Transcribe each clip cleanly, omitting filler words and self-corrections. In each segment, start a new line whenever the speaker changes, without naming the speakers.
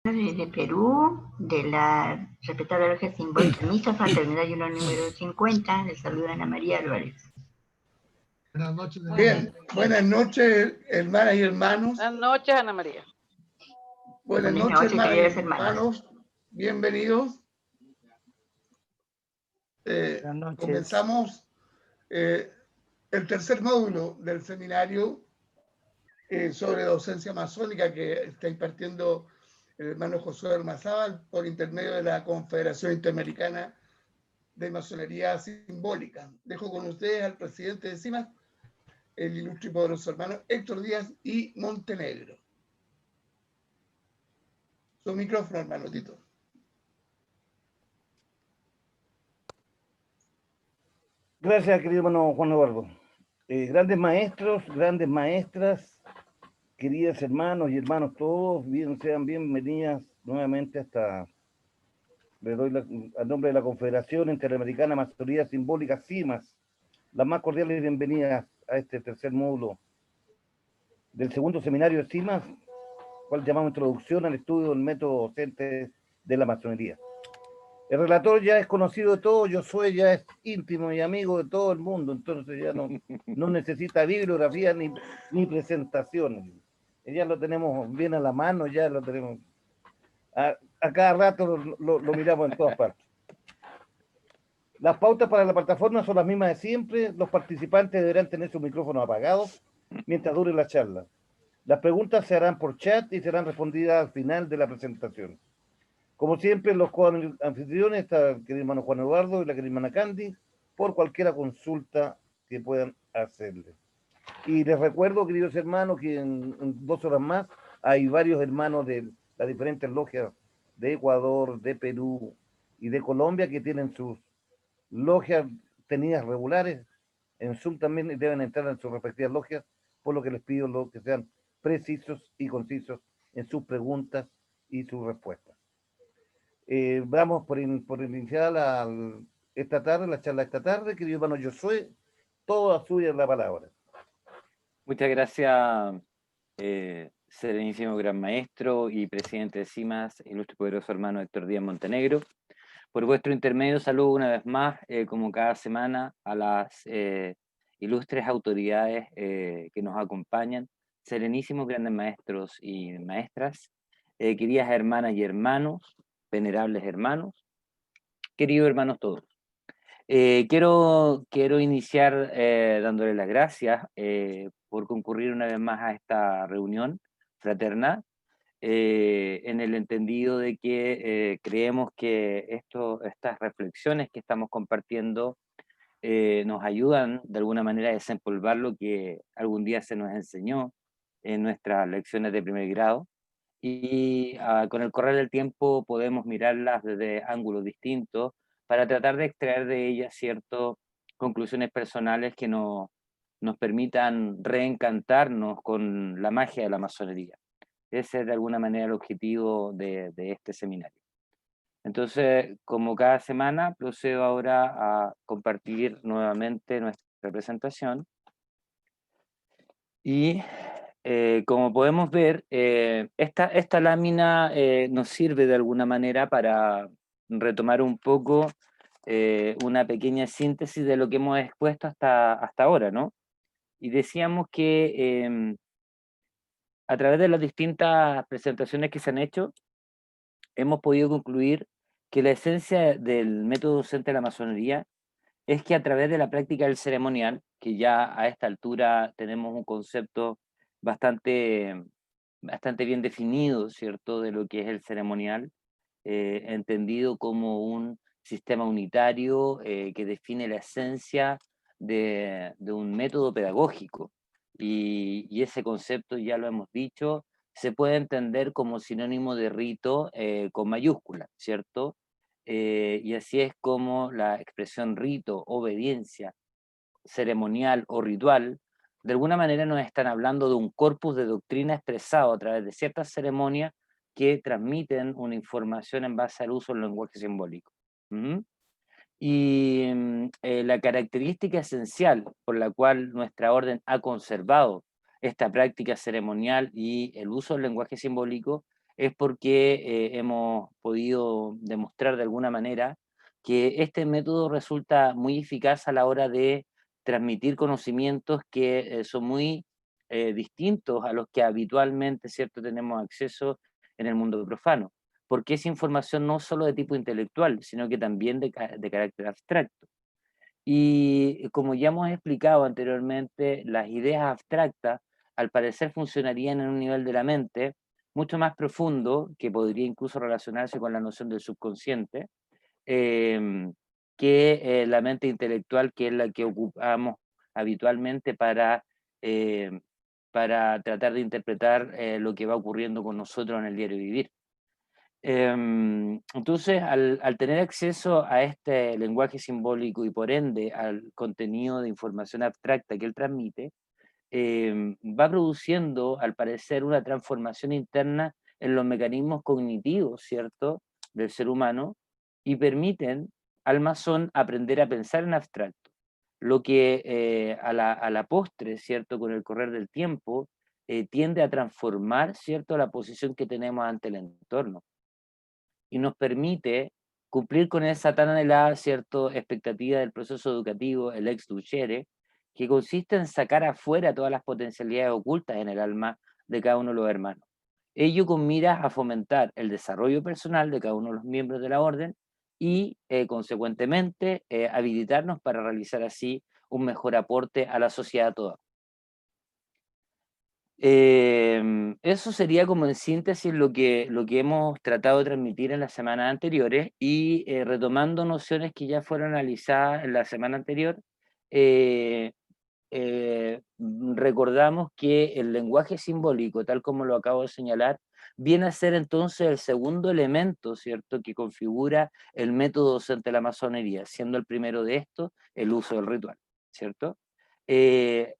Desde Perú, de la respetable logia simbólica Misa Fraternidad y Honor número 50, les saluda Ana María Álvarez.
Buenas noches. Bien, buenas noches, hermanas y hermanos.
Buenas noches, Ana María.
Buenas noches, hermanas y hermanos. Bienvenidos. Comenzamos el tercer módulo del seminario sobre docencia masónica que está impartiendo el hermano Josué Ormazábal por intermedio de la Confederación Interamericana de Masonería Simbólica. Dejo con ustedes al presidente de CIMAS, el ilustre y poderoso hermano Héctor Díaz y Montenegro. Su micrófono, hermano Tito.
Gracias, querido hermano Juan Eduardo. Grandes maestros, grandes maestras, queridos hermanos y hermanos todos, sean bienvenidas nuevamente hasta... Le doy al nombre de la Confederación Interamericana de Masonería Simbólica, CIMAS, las más cordiales bienvenidas a este tercer módulo del segundo seminario de CIMAS, cual llamamos Introducción al Estudio del Método Docente de la Masonería. El relator ya es conocido de todos, Josué ya es íntimo y amigo de todo el mundo, entonces ya no necesita bibliografía ni presentaciones. Ya lo tenemos bien a la mano, ya lo tenemos. A cada rato lo miramos en todas partes. Las pautas para la plataforma son las mismas de siempre. Los participantes deberán tener sus micrófonos apagados mientras dure la charla. Las preguntas se harán por chat y serán respondidas al final de la presentación. Como siempre, los anfitriones, está el querido hermano Juan Eduardo y la querida hermana Candy, por cualquier consulta que puedan hacerle. Y les recuerdo, queridos hermanos, que en 2 horas más hay varios hermanos de las diferentes logias de Ecuador, de Perú y de Colombia que tienen sus logias tenidas regulares en Zoom también y deben entrar en sus respectivas logias, por lo que les pido que sean precisos y concisos en sus preguntas y sus respuestas. Vamos por iniciar esta tarde, la charla esta tarde, querido hermano Josué, toda suya la palabra.
Muchas gracias, serenísimo gran maestro y presidente de CIMAS, ilustre poderoso hermano Héctor Díaz Montenegro. Por vuestro intermedio saludo una vez más, como cada semana, a las ilustres autoridades que nos acompañan, serenísimos grandes maestros y maestras, queridas hermanas y hermanos, venerables hermanos, queridos hermanos todos. Quiero iniciar dándole las gracias por concurrir una vez más a esta reunión fraterna, en el entendido de que creemos que estas reflexiones que estamos compartiendo nos ayudan de alguna manera a desempolvar lo que algún día se nos enseñó en nuestras lecciones de primer grado, y con el correr del tiempo podemos mirarlas desde ángulos distintos para tratar de extraer de ellas ciertas conclusiones personales que nos permitan reencantarnos con la magia de la masonería. Ese es de alguna manera el objetivo de este seminario. Entonces, como cada semana, procedo ahora a compartir nuevamente nuestra presentación. Y como podemos ver, esta lámina nos sirve de alguna manera para retomar un poco una pequeña síntesis de lo que hemos expuesto hasta ahora, ¿no? Y decíamos que a través de las distintas presentaciones que se han hecho, hemos podido concluir que la esencia del método docente de la masonería es que a través de la práctica del ceremonial, que ya a esta altura tenemos un concepto bastante bien definido, ¿cierto?, de lo que es el ceremonial, entendido como un sistema unitario que define la esencia de un método pedagógico. Y ese concepto, ya lo hemos dicho, se puede entender como sinónimo de rito con mayúscula, ¿cierto? Y así es como la expresión rito, obediencia, ceremonial o ritual, de alguna manera nos están hablando de un corpus de doctrina expresado a través de ciertas ceremonias que transmiten una información en base al uso del lenguaje simbólico. Y la característica esencial por la cual nuestra orden ha conservado esta práctica ceremonial y el uso del lenguaje simbólico es porque hemos podido demostrar de alguna manera que este método resulta muy eficaz a la hora de transmitir conocimientos que son muy distintos a los que habitualmente, ¿cierto?, tenemos acceso en el mundo profano, porque es información no solo de tipo intelectual, sino que también de carácter abstracto. Y como ya hemos explicado anteriormente, las ideas abstractas al parecer funcionarían en un nivel de la mente mucho más profundo, que podría incluso relacionarse con la noción del subconsciente, em, que la mente intelectual, que es la que ocupamos habitualmente para tratar de interpretar lo que va ocurriendo con nosotros en el diario vivir. Entonces, al tener acceso a este lenguaje simbólico y por ende al contenido de información abstracta que él transmite, va produciendo, al parecer, una transformación interna en los mecanismos cognitivos, ¿cierto?, del ser humano, y permiten al masón aprender a pensar en abstracto, lo que a la postre, ¿cierto?, con el correr del tiempo, tiende a transformar, ¿cierto?, la posición que tenemos ante el entorno y nos permite cumplir con esa tan anhelada, ¿cierto?, expectativa del proceso educativo, el ex ducere, que consiste en sacar afuera todas las potencialidades ocultas en el alma de cada uno de los hermanos. Ello con miras a fomentar el desarrollo personal de cada uno de los miembros de la orden y, consecuentemente, habilitarnos para realizar así un mejor aporte a la sociedad toda. Eso sería como en síntesis lo que hemos tratado de transmitir en las semanas anteriores y retomando nociones que ya fueron analizadas en la semana anterior, eh, recordamos que el lenguaje simbólico, tal como lo acabo de señalar, viene a ser entonces el segundo elemento, ¿cierto?, que configura el método docente de la masonería, siendo el primero de estos el uso del ritual, ¿cierto? Eh,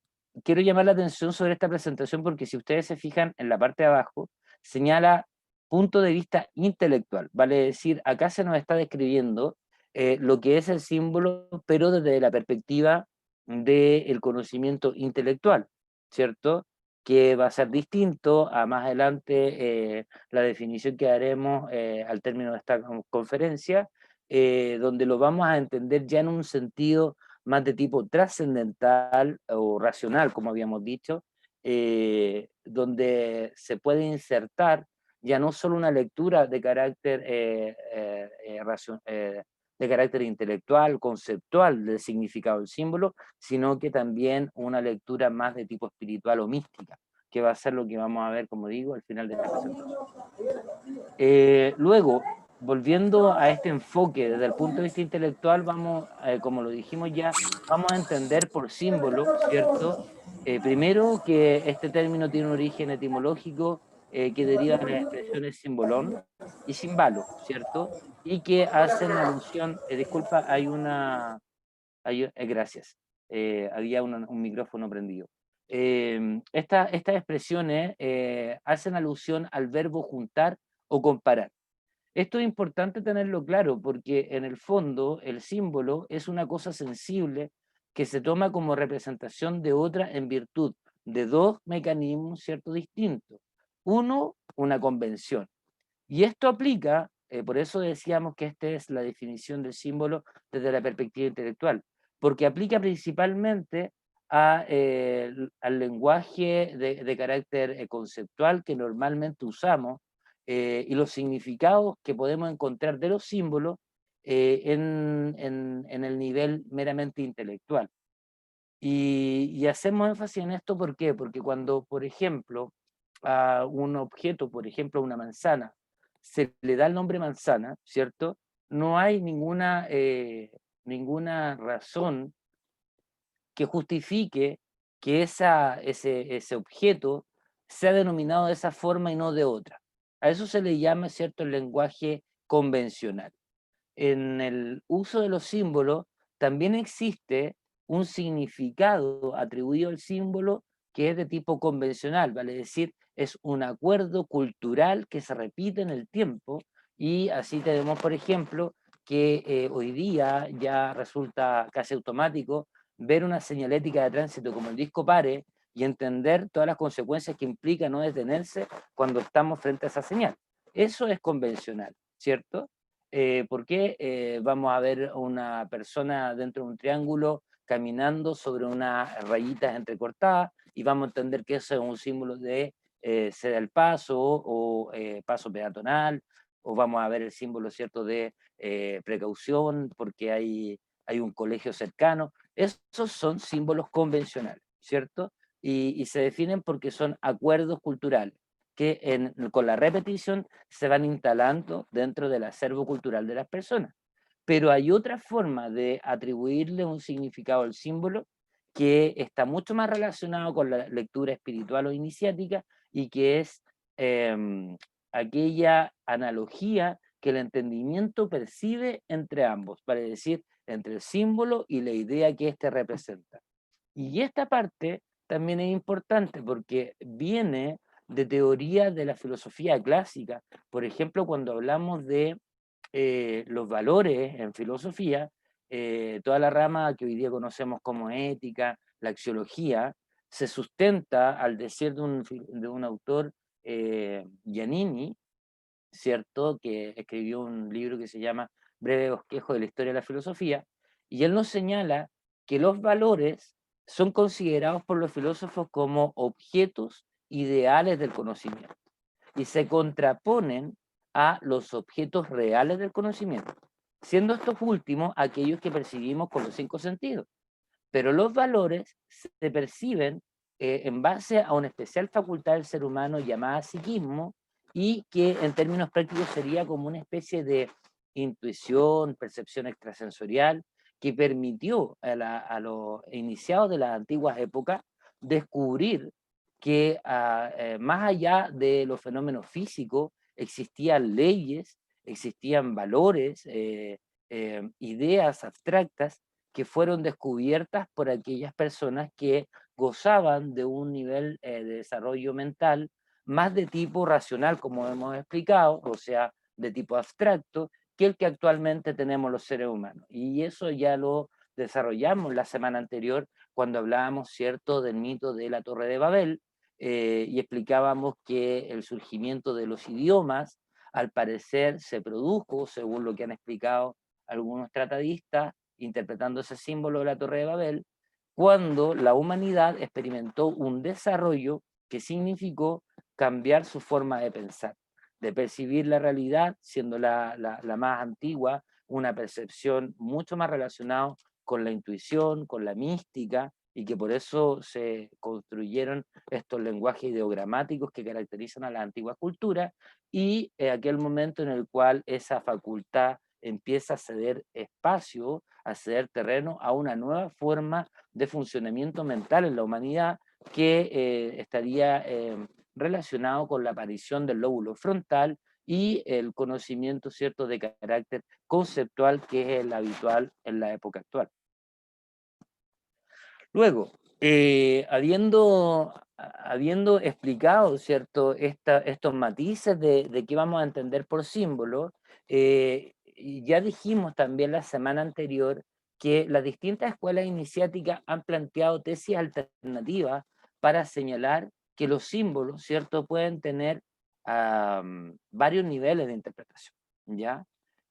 Quiero llamar la atención sobre esta presentación porque si ustedes se fijan en la parte de abajo, señala punto de vista intelectual, vale decir, acá se nos está describiendo lo que es el símbolo, pero desde la perspectiva del conocimiento intelectual, ¿cierto? Que va a ser distinto a más adelante la definición que daremos al término de esta conferencia, donde lo vamos a entender ya en un sentido más de tipo trascendental o racional, como habíamos dicho, donde se puede insertar ya no solo una lectura de carácter de carácter intelectual, conceptual del significado del símbolo, sino que también una lectura más de tipo espiritual o mística, que va a ser lo que vamos a ver, como digo, al final de esta presentación. Luego, volviendo a este enfoque desde el punto de vista intelectual, vamos, como lo dijimos ya, vamos a entender por símbolo, ¿cierto? Primero que este término tiene un origen etimológico que deriva de las expresiones simbolón y simbalo, ¿cierto? Y que hacen alusión, disculpa, gracias, había un micrófono prendido. Estas expresiones hacen alusión al verbo juntar o comparar. Esto es importante tenerlo claro porque en el fondo el símbolo es una cosa sensible que se toma como representación de otra en virtud de dos mecanismos, ¿cierto?, distintos. Uno, una convención. Y esto aplica, por eso decíamos que esta es la definición del símbolo desde la perspectiva intelectual, porque aplica principalmente al lenguaje de carácter conceptual que normalmente usamos y los significados que podemos encontrar de los símbolos en el nivel meramente intelectual. Y hacemos énfasis en esto, ¿por qué? Porque cuando, por ejemplo, a un objeto, por ejemplo, a una manzana, se le da el nombre manzana, ¿cierto? No hay ninguna razón que justifique que ese objeto sea denominado de esa forma y no de otra. A eso se le llama, ¿cierto?, el lenguaje convencional. En el uso de los símbolos también existe un significado atribuido al símbolo que es de tipo convencional, vale decir, es un acuerdo cultural que se repite en el tiempo y así tenemos, por ejemplo, que hoy día ya resulta casi automático ver una señalética de tránsito como el disco pare y entender todas las consecuencias que implica no detenerse cuando estamos frente a esa señal. Eso es convencional, ¿cierto? ¿Por qué vamos a ver una persona dentro de un triángulo caminando sobre unas rayitas entrecortadas y vamos a entender que eso es un símbolo de ceda el paso o paso peatonal, o vamos a ver el símbolo, ¿cierto?, de precaución porque hay un colegio cercano? Esos son símbolos convencionales, ¿cierto? Y se definen porque son acuerdos culturales que con la repetición se van instalando dentro del acervo cultural de las personas. Pero hay otra forma de atribuirle un significado al símbolo que está mucho más relacionado con la lectura espiritual o iniciática y que es aquella analogía que el entendimiento percibe entre ambos, vale decir, entre el símbolo y la idea que éste representa. Y esta parte también es importante porque viene de teorías de la filosofía clásica. Por ejemplo, cuando hablamos de los valores en filosofía, toda la rama que hoy día conocemos como ética, la axiología, se sustenta, al decir de un autor, Giannini, ¿cierto?, que escribió un libro que se llama Breve bosquejo de la historia de la filosofía, y él nos señala que los valores son considerados por los filósofos como objetos ideales del conocimiento y se contraponen a los objetos reales del conocimiento, siendo estos últimos aquellos que percibimos con los 5 sentidos. Pero los valores se perciben en base a una especial facultad del ser humano llamada psiquismo, y que en términos prácticos sería como una especie de intuición, percepción extrasensorial, que permitió a los iniciados de las antiguas épocas descubrir que más allá de los fenómenos físicos existían leyes, existían valores, ideas abstractas que fueron descubiertas por aquellas personas que gozaban de un nivel de desarrollo mental más de tipo racional, como hemos explicado, o sea, de tipo abstracto, que el que actualmente tenemos los seres humanos. Y eso ya lo desarrollamos la semana anterior cuando hablábamos, ¿cierto?, del mito de la Torre de Babel, y explicábamos que el surgimiento de los idiomas, al parecer, se produjo, según lo que han explicado algunos tratadistas, interpretando ese símbolo de la Torre de Babel, cuando la humanidad experimentó un desarrollo que significó cambiar su forma de pensar, de percibir la realidad, siendo la más antigua, una percepción mucho más relacionada con la intuición, con la mística, y que por eso se construyeron estos lenguajes ideogramáticos que caracterizan a la antigua cultura, y aquel momento en el cual esa facultad empieza a ceder espacio, a ceder terreno a una nueva forma de funcionamiento mental en la humanidad que estaría relacionado con la aparición del lóbulo frontal y el conocimiento, ¿cierto?, de carácter conceptual que es el habitual en la época actual. Luego, habiendo explicado, ¿cierto?, estos matices de qué vamos a entender por símbolo, ya dijimos también la semana anterior que las distintas escuelas iniciáticas han planteado tesis alternativas para señalar que los símbolos, ¿cierto?, pueden tener varios niveles de interpretación, ¿ya?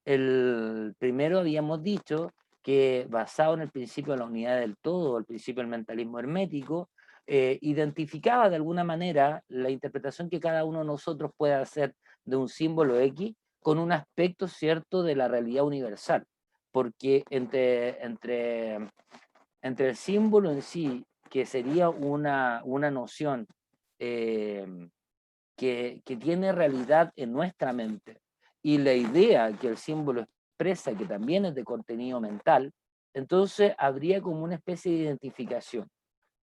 El primero habíamos dicho que, basado en el principio de la unidad del todo, el principio del mentalismo hermético, identificaba de alguna manera la interpretación que cada uno de nosotros puede hacer de un símbolo X con un aspecto cierto de la realidad universal, porque entre el símbolo en sí, que sería una noción que tiene realidad en nuestra mente, y la idea que el símbolo expresa, que también es de contenido mental, entonces habría como una especie de identificación,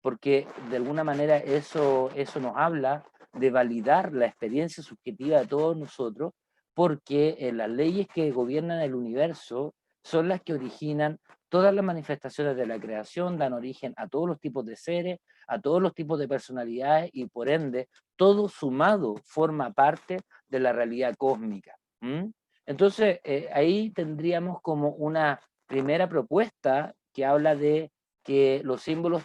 porque de alguna manera eso nos habla de validar la experiencia subjetiva de todos nosotros, porque las leyes que gobiernan el universo son las que originan todas las manifestaciones de la creación, dan origen a todos los tipos de seres, a todos los tipos de personalidades, y por ende todo sumado forma parte de la realidad cósmica. Entonces ahí tendríamos como una primera propuesta que habla de que los símbolos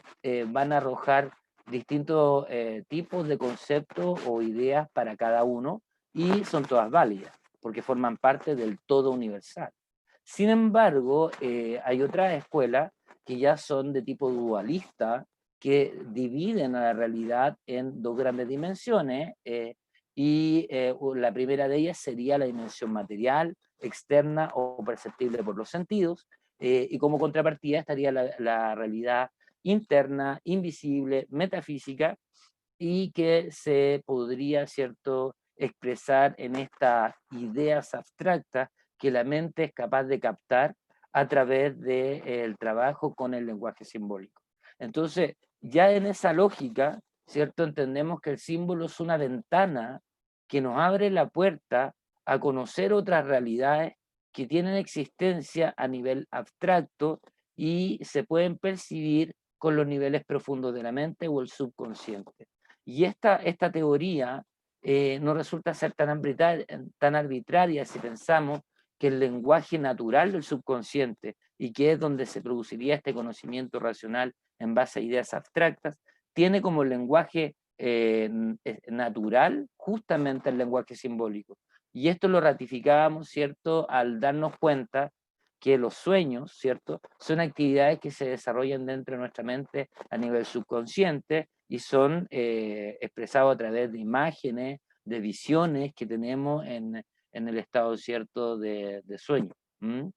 van a arrojar distintos tipos de conceptos o ideas para cada uno, y son todas válidas, porque forman parte del todo universal. Sin embargo, hay otras escuelas que ya son de tipo dualista, que dividen a la realidad en dos grandes dimensiones, la primera de ellas sería la dimensión material, externa o perceptible por los sentidos, y como contrapartida estaría la realidad interna, invisible, metafísica, y que se podría, ¿cierto?, expresar en estas ideas abstractas que la mente es capaz de captar a través del trabajo con el lenguaje simbólico. Entonces, ya en esa lógica, ¿cierto?, entendemos que el símbolo es una ventana que nos abre la puerta a conocer otras realidades que tienen existencia a nivel abstracto y se pueden percibir con los niveles profundos de la mente o el subconsciente. Y esta teoría no resulta ser tan arbitraria si pensamos que el lenguaje natural del subconsciente, y que es donde se produciría este conocimiento racional en base a ideas abstractas, tiene como lenguaje natural justamente el lenguaje simbólico. Y esto lo ratificábamos, ¿cierto?, al darnos cuenta que los sueños, ¿cierto?, son actividades que se desarrollan dentro de nuestra mente a nivel subconsciente y son expresados a través de imágenes, de visiones que tenemos en el estado, ¿cierto?, de sueño. ¿Mm?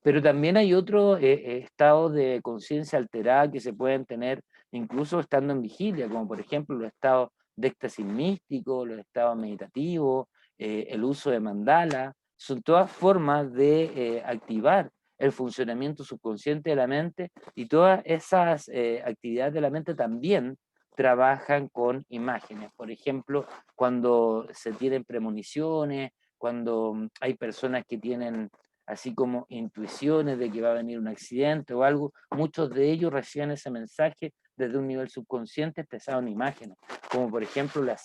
Pero también hay otros estados de conciencia alterada que se pueden tener incluso estando en vigilia, como por ejemplo los estados de éxtasis místico, los estados meditativos, el uso de mandala, son todas formas de activar el funcionamiento subconsciente de la mente, y todas esas actividades de la mente también trabajan con imágenes. Por ejemplo, cuando se tienen premoniciones, cuando hay personas que tienen así como intuiciones de que va a venir un accidente o algo, muchos de ellos reciben ese mensaje desde un nivel subconsciente expresado en imágenes, como por ejemplo la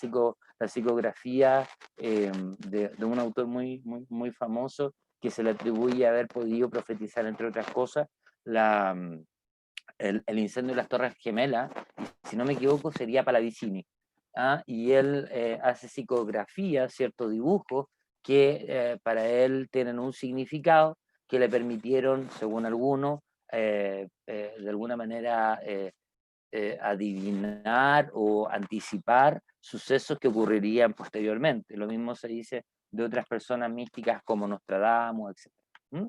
psicografía de un autor muy famoso que se le atribuye haber podido profetizar, entre otras cosas, el incendio de las Torres Gemelas, y si no me equivoco sería Pallavicini. Y él hace psicografía, ciertos dibujos que para él tienen un significado que le permitieron, según algunos, de alguna manera adivinar o anticipar sucesos que ocurrirían posteriormente. Lo mismo se dice de otras personas místicas como Nostradamus, etc. ¿Mm?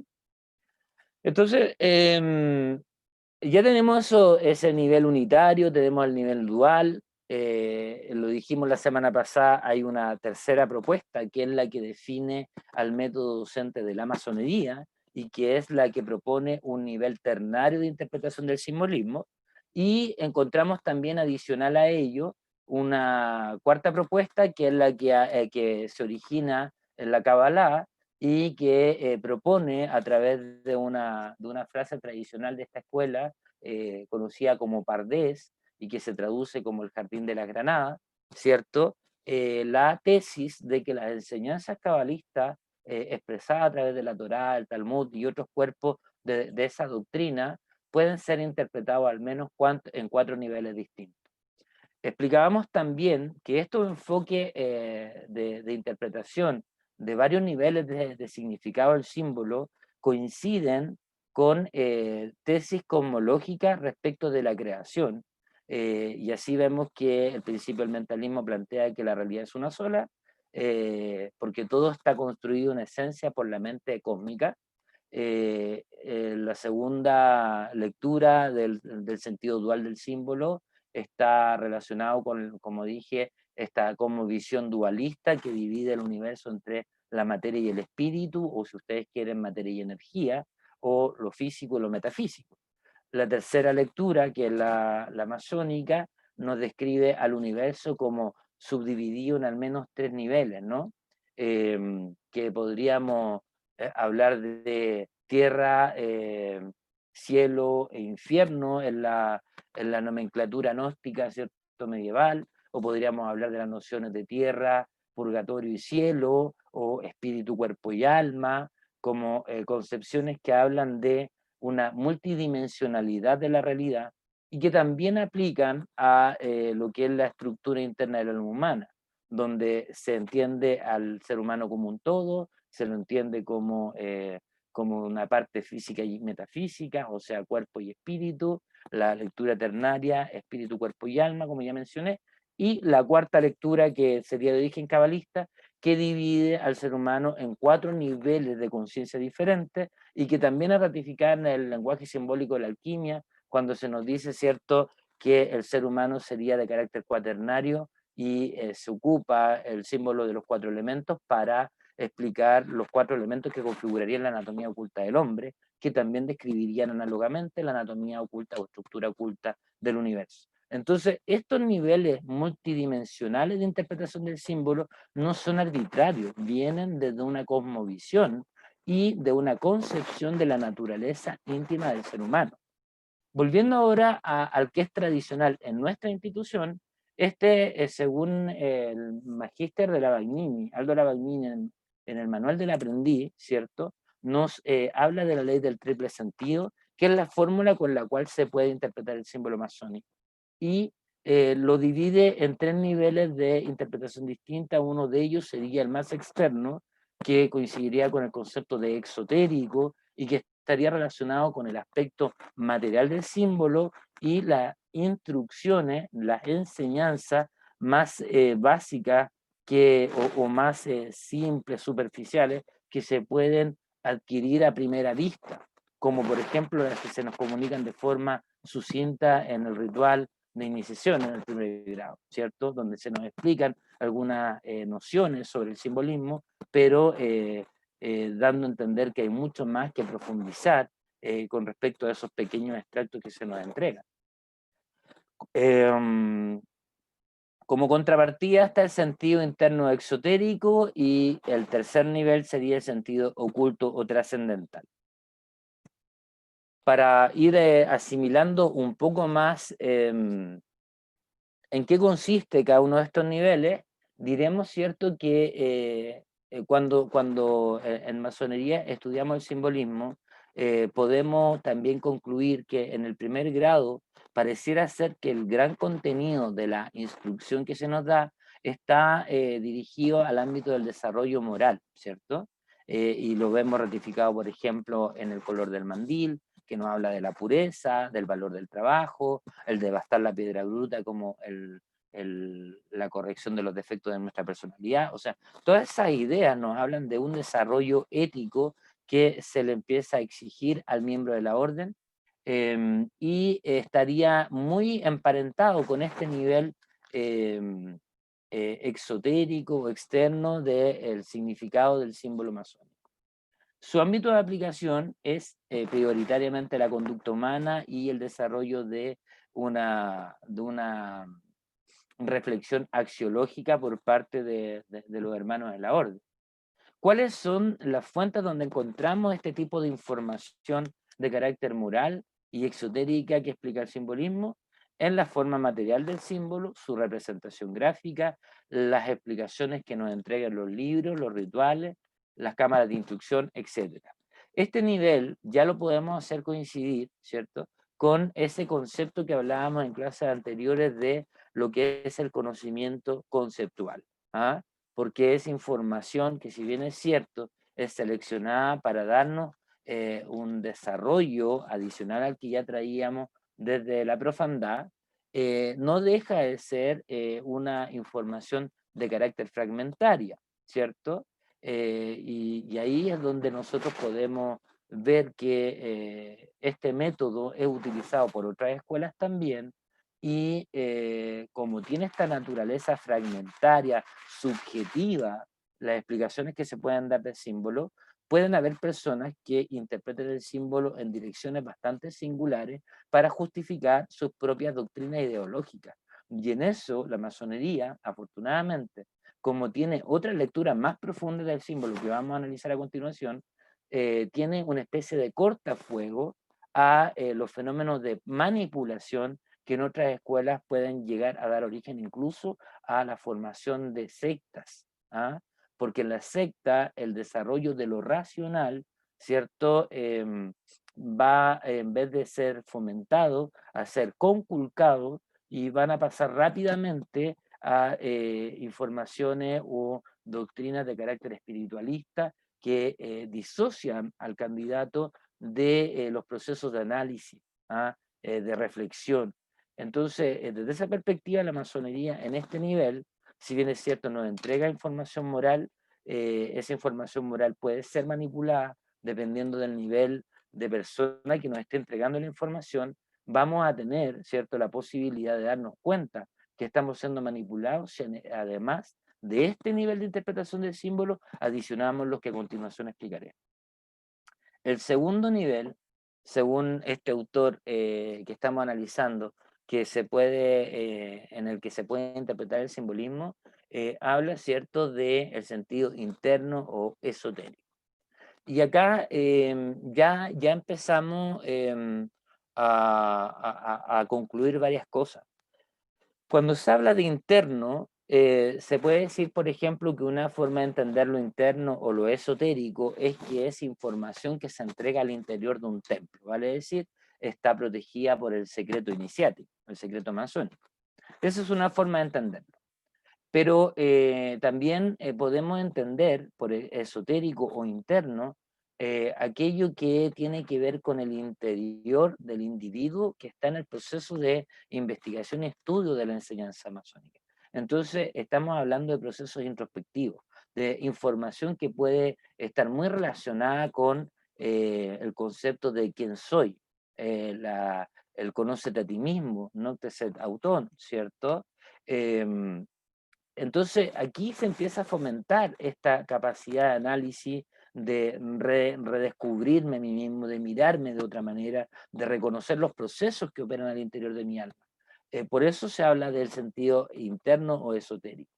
Entonces, ya tenemos ese nivel unitario, tenemos el nivel dual, lo dijimos la semana pasada, hay una tercera propuesta que es la que define al método docente de la masonería y que es la que propone un nivel ternario de interpretación del simbolismo, y encontramos también adicional a ello una cuarta propuesta que es la que se origina en la Kabbalah y que propone a través de una frase tradicional de esta escuela, conocida como Pardés, y que se traduce como el Jardín de las Granadas, ¿cierto? La tesis de que las enseñanzas cabalistas expresadas a través de la Torá, el Talmud y otros cuerpos de esa doctrina pueden ser interpretados al menos en 4 niveles distintos. Explicábamos también que estos enfoques de interpretación de varios niveles de significado del símbolo coinciden con tesis cosmológicas respecto de la creación. Y así vemos que el principio del mentalismo plantea que la realidad es una sola, porque todo está construido en esencia por la mente cósmica. La segunda lectura del sentido dual del símbolo está relacionado con, como dije, esta como visión dualista que divide el universo entre la materia y el espíritu, o si ustedes quieren, materia y energía, o lo físico y lo metafísico. La tercera lectura, que es la masónica, nos describe al universo como subdividido en al menos 3 niveles, ¿no? Que podríamos hablar de tierra, cielo e infierno en la nomenclatura gnóstica, ¿cierto?, medieval, o podríamos hablar de las nociones de tierra, purgatorio y cielo, o espíritu, cuerpo y alma, como concepciones que hablan de una multidimensionalidad de la realidad y que también aplican a lo que es la estructura interna del alma humana, donde se entiende al ser humano como un todo, se lo entiende como, como una parte física y metafísica, o sea, cuerpo y espíritu, la lectura ternaria, espíritu, cuerpo y alma, como ya mencioné, y la cuarta lectura, que sería de origen cabalista, que divide al ser humano en 4 niveles de conciencia diferentes y que también es ratificada en el lenguaje simbólico de la alquimia, cuando se nos dice, ¿cierto?, que el ser humano sería de carácter cuaternario y se ocupa el símbolo de los 4 elementos para explicar los 4 elementos que configurarían la anatomía oculta del hombre, que también describirían análogamente la anatomía oculta o estructura oculta del universo. Entonces, estos niveles multidimensionales de interpretación del símbolo no son arbitrarios, vienen desde una cosmovisión y de una concepción de la naturaleza íntima del ser humano. Volviendo ahora al que es tradicional en nuestra institución, según el magíster de Lavagnini, Aldo Lavagnini, en el manual del aprendiz, ¿cierto?, nos habla de la ley del triple sentido, que es la fórmula con la cual se puede interpretar el símbolo masónico. Y lo divide en 3 niveles de interpretación distinta. Uno de ellos sería el más externo, que coincidiría con el concepto de exotérico y que estaría relacionado con el aspecto material del símbolo y las instrucciones, las enseñanzas más básicas o más simples, superficiales, que se pueden adquirir a primera vista, como por ejemplo las que se nos comunican de forma sucinta en el ritual de iniciación en el primer grado, ¿cierto? Donde se nos explican algunas nociones sobre el simbolismo, pero dando a entender que hay mucho más que profundizar con respecto a esos pequeños extractos que se nos entregan. Como contrapartida está el sentido interno exotérico y el tercer nivel sería el sentido oculto o trascendental. Para ir asimilando un poco más en qué consiste cada uno de estos niveles, diremos, ¿cierto?, que cuando en masonería estudiamos el simbolismo, podemos también concluir que en el primer grado pareciera ser que el gran contenido de la instrucción que se nos da está dirigido al ámbito del desarrollo moral, ¿cierto? Y lo vemos ratificado, por ejemplo, en el color del mandil, que nos habla de la pureza, del valor del trabajo, el devastar la piedra bruta como la corrección de los defectos de nuestra personalidad. O sea, todas esas ideas nos hablan de un desarrollo ético que se le empieza a exigir al miembro de la orden y estaría muy emparentado con este nivel exotérico o externo del significado del símbolo masónico. Su ámbito de aplicación es prioritariamente la conducta humana y el desarrollo de una reflexión axiológica por parte de los hermanos de la orden. ¿Cuáles son las fuentes donde encontramos este tipo de información de carácter moral y exotérica que explica el simbolismo? En la forma material del símbolo, su representación gráfica, las explicaciones que nos entregan los libros, los rituales, las cámaras de instrucción, etc. Este nivel ya lo podemos hacer coincidir, ¿cierto?, con ese concepto que hablábamos en clases anteriores de lo que es el conocimiento conceptual, ¿ah? Porque es información que, si bien es cierto, es seleccionada para darnos un desarrollo adicional al que ya traíamos desde la profundidad, no deja de ser una información de carácter fragmentaria, ¿cierto? Y ahí es donde nosotros podemos ver que este método es utilizado por otras escuelas también, y como tiene esta naturaleza fragmentaria, subjetiva, las explicaciones que se pueden dar del símbolo, pueden haber personas que interpreten el símbolo en direcciones bastante singulares para justificar sus propias doctrinas ideológicas. Y en eso la masonería, afortunadamente, como tiene otra lectura más profunda del símbolo que vamos a analizar a continuación, tiene una especie de cortafuego a los fenómenos de manipulación que en otras escuelas pueden llegar a dar origen incluso a la formación de sectas, ¿ah? Porque en la secta el desarrollo de lo racional, ¿cierto?, va, en vez de ser fomentado, a ser conculcado, y van a pasar rápidamente a informaciones o doctrinas de carácter espiritualista que disocian al candidato de los procesos de análisis, de reflexión. Entonces, desde esa perspectiva, la masonería en este nivel, si bien es cierto, nos entrega información moral, esa información moral puede ser manipulada dependiendo del nivel de persona que nos esté entregando la información. Vamos a tener, ¿cierto?, la posibilidad de darnos cuenta que estamos siendo manipulados si además de este nivel de interpretación del símbolo adicionamos los que a continuación explicaré. El segundo nivel, según este autor que estamos analizando, que se puede, en el que se puede interpretar el simbolismo, habla, ¿cierto?, del sentido interno o esotérico. Y acá ya empezamos a concluir varias cosas. Cuando se habla de interno, se puede decir, por ejemplo, que una forma de entender lo interno o lo esotérico es que es información que se entrega al interior de un templo, vale decir, está protegida por el secreto iniciático, el secreto masónico. Esa es una forma de entenderlo. Pero también podemos entender por esotérico o interno aquello que tiene que ver con el interior del individuo que está en el proceso de investigación y estudio de la enseñanza masónica. Entonces, estamos hablando de procesos introspectivos, de información que puede estar muy relacionada con el concepto de quién soy, el conócete a ti mismo, no te set autón, ¿cierto? Entonces, aquí se empieza a fomentar esta capacidad de análisis, de redescubrirme a mí mismo, de mirarme de otra manera, de reconocer los procesos que operan al interior de mi alma. Por eso se habla del sentido interno o esotérico.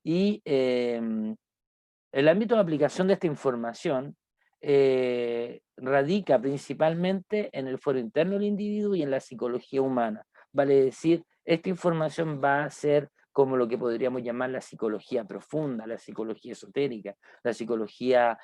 Y el ámbito de aplicación de esta información radica principalmente en el foro interno del individuo y en la psicología humana. Vale decir, esta información va a ser como lo que podríamos llamar la psicología profunda, la psicología esotérica, la psicología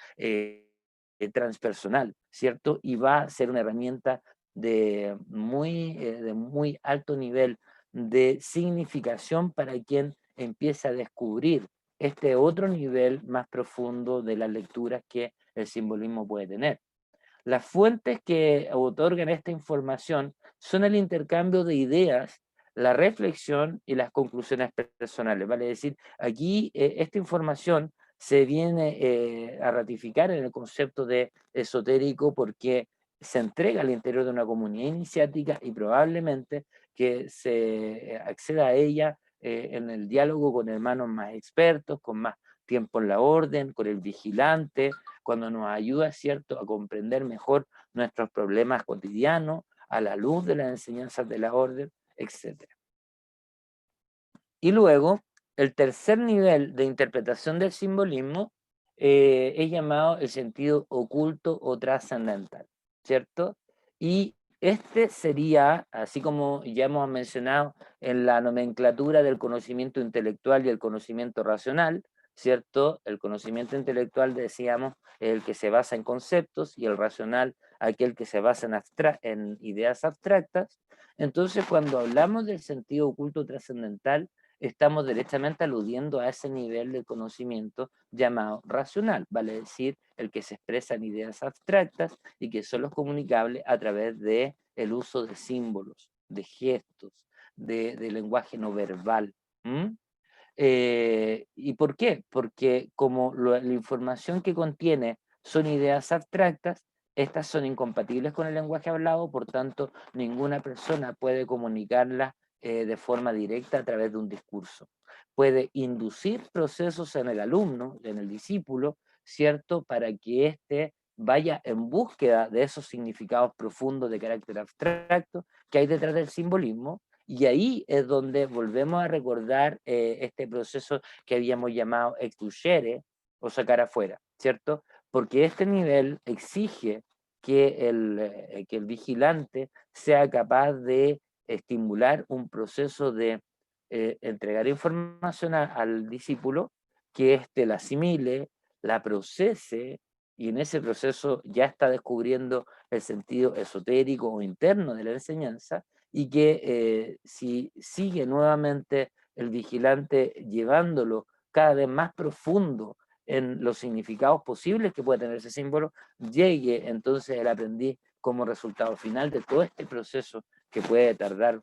transpersonal, ¿cierto? Y va a ser una herramienta de muy alto nivel de significación para quien empieza a descubrir este otro nivel más profundo de las lecturas que el simbolismo puede tener. Las fuentes que otorgan esta información son el intercambio de ideas, la reflexión y las conclusiones personales. Vale decir, aquí esta información se viene a ratificar en el concepto de esotérico porque se entrega al interior de una comunidad iniciática y probablemente que se acceda a ella en el diálogo con hermanos más expertos, con más tiempo en la orden, con el vigilante, cuando nos ayuda, ¿cierto?, a comprender mejor nuestros problemas cotidianos a la luz de las enseñanzas de la orden, etc. Y luego, el tercer nivel de interpretación del simbolismo es llamado el sentido oculto o trascendental, ¿cierto? Y este sería, así como ya hemos mencionado en la nomenclatura del conocimiento intelectual y el conocimiento racional, ¿cierto? El conocimiento intelectual, decíamos, es el que se basa en conceptos y el racional, aquel que se basa en ideas abstractas. Entonces, cuando hablamos del sentido oculto trascendental, estamos directamente aludiendo a ese nivel de conocimiento llamado racional, vale decir, el que se expresa en ideas abstractas y que solo es comunicable a través de el uso de símbolos, de gestos, de lenguaje no verbal. ¿Y por qué? Porque como la información que contiene son ideas abstractas, estas son incompatibles con el lenguaje hablado, por tanto, ninguna persona puede comunicarlas de forma directa a través de un discurso. Puede inducir procesos en el alumno, en el discípulo, ¿cierto? Para que éste vaya en búsqueda de esos significados profundos de carácter abstracto que hay detrás del simbolismo, y ahí es donde volvemos a recordar este proceso que habíamos llamado exducere o sacar afuera, ¿cierto? Porque este nivel exige que el vigilante sea capaz de estimular un proceso de entregar información al discípulo, que éste la asimile, la procese, y en ese proceso ya está descubriendo el sentido esotérico o interno de la enseñanza, y que si sigue nuevamente el vigilante llevándolo cada vez más profundo en los significados posibles que puede tener ese símbolo, llegue entonces el aprendiz como resultado final de todo este proceso que puede tardar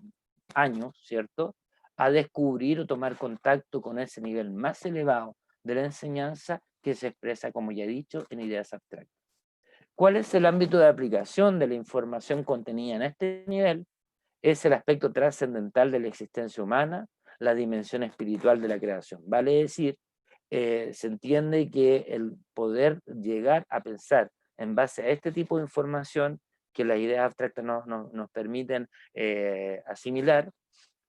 años, ¿cierto?, a descubrir o tomar contacto con ese nivel más elevado de la enseñanza que se expresa, como ya he dicho, en ideas abstractas. ¿Cuál es el ámbito de aplicación de la información contenida en este nivel? Es el aspecto trascendental de la existencia humana, la dimensión espiritual de la creación. Vale decir, se entiende que el poder llegar a pensar en base a este tipo de información que las ideas abstractas nos permiten asimilar,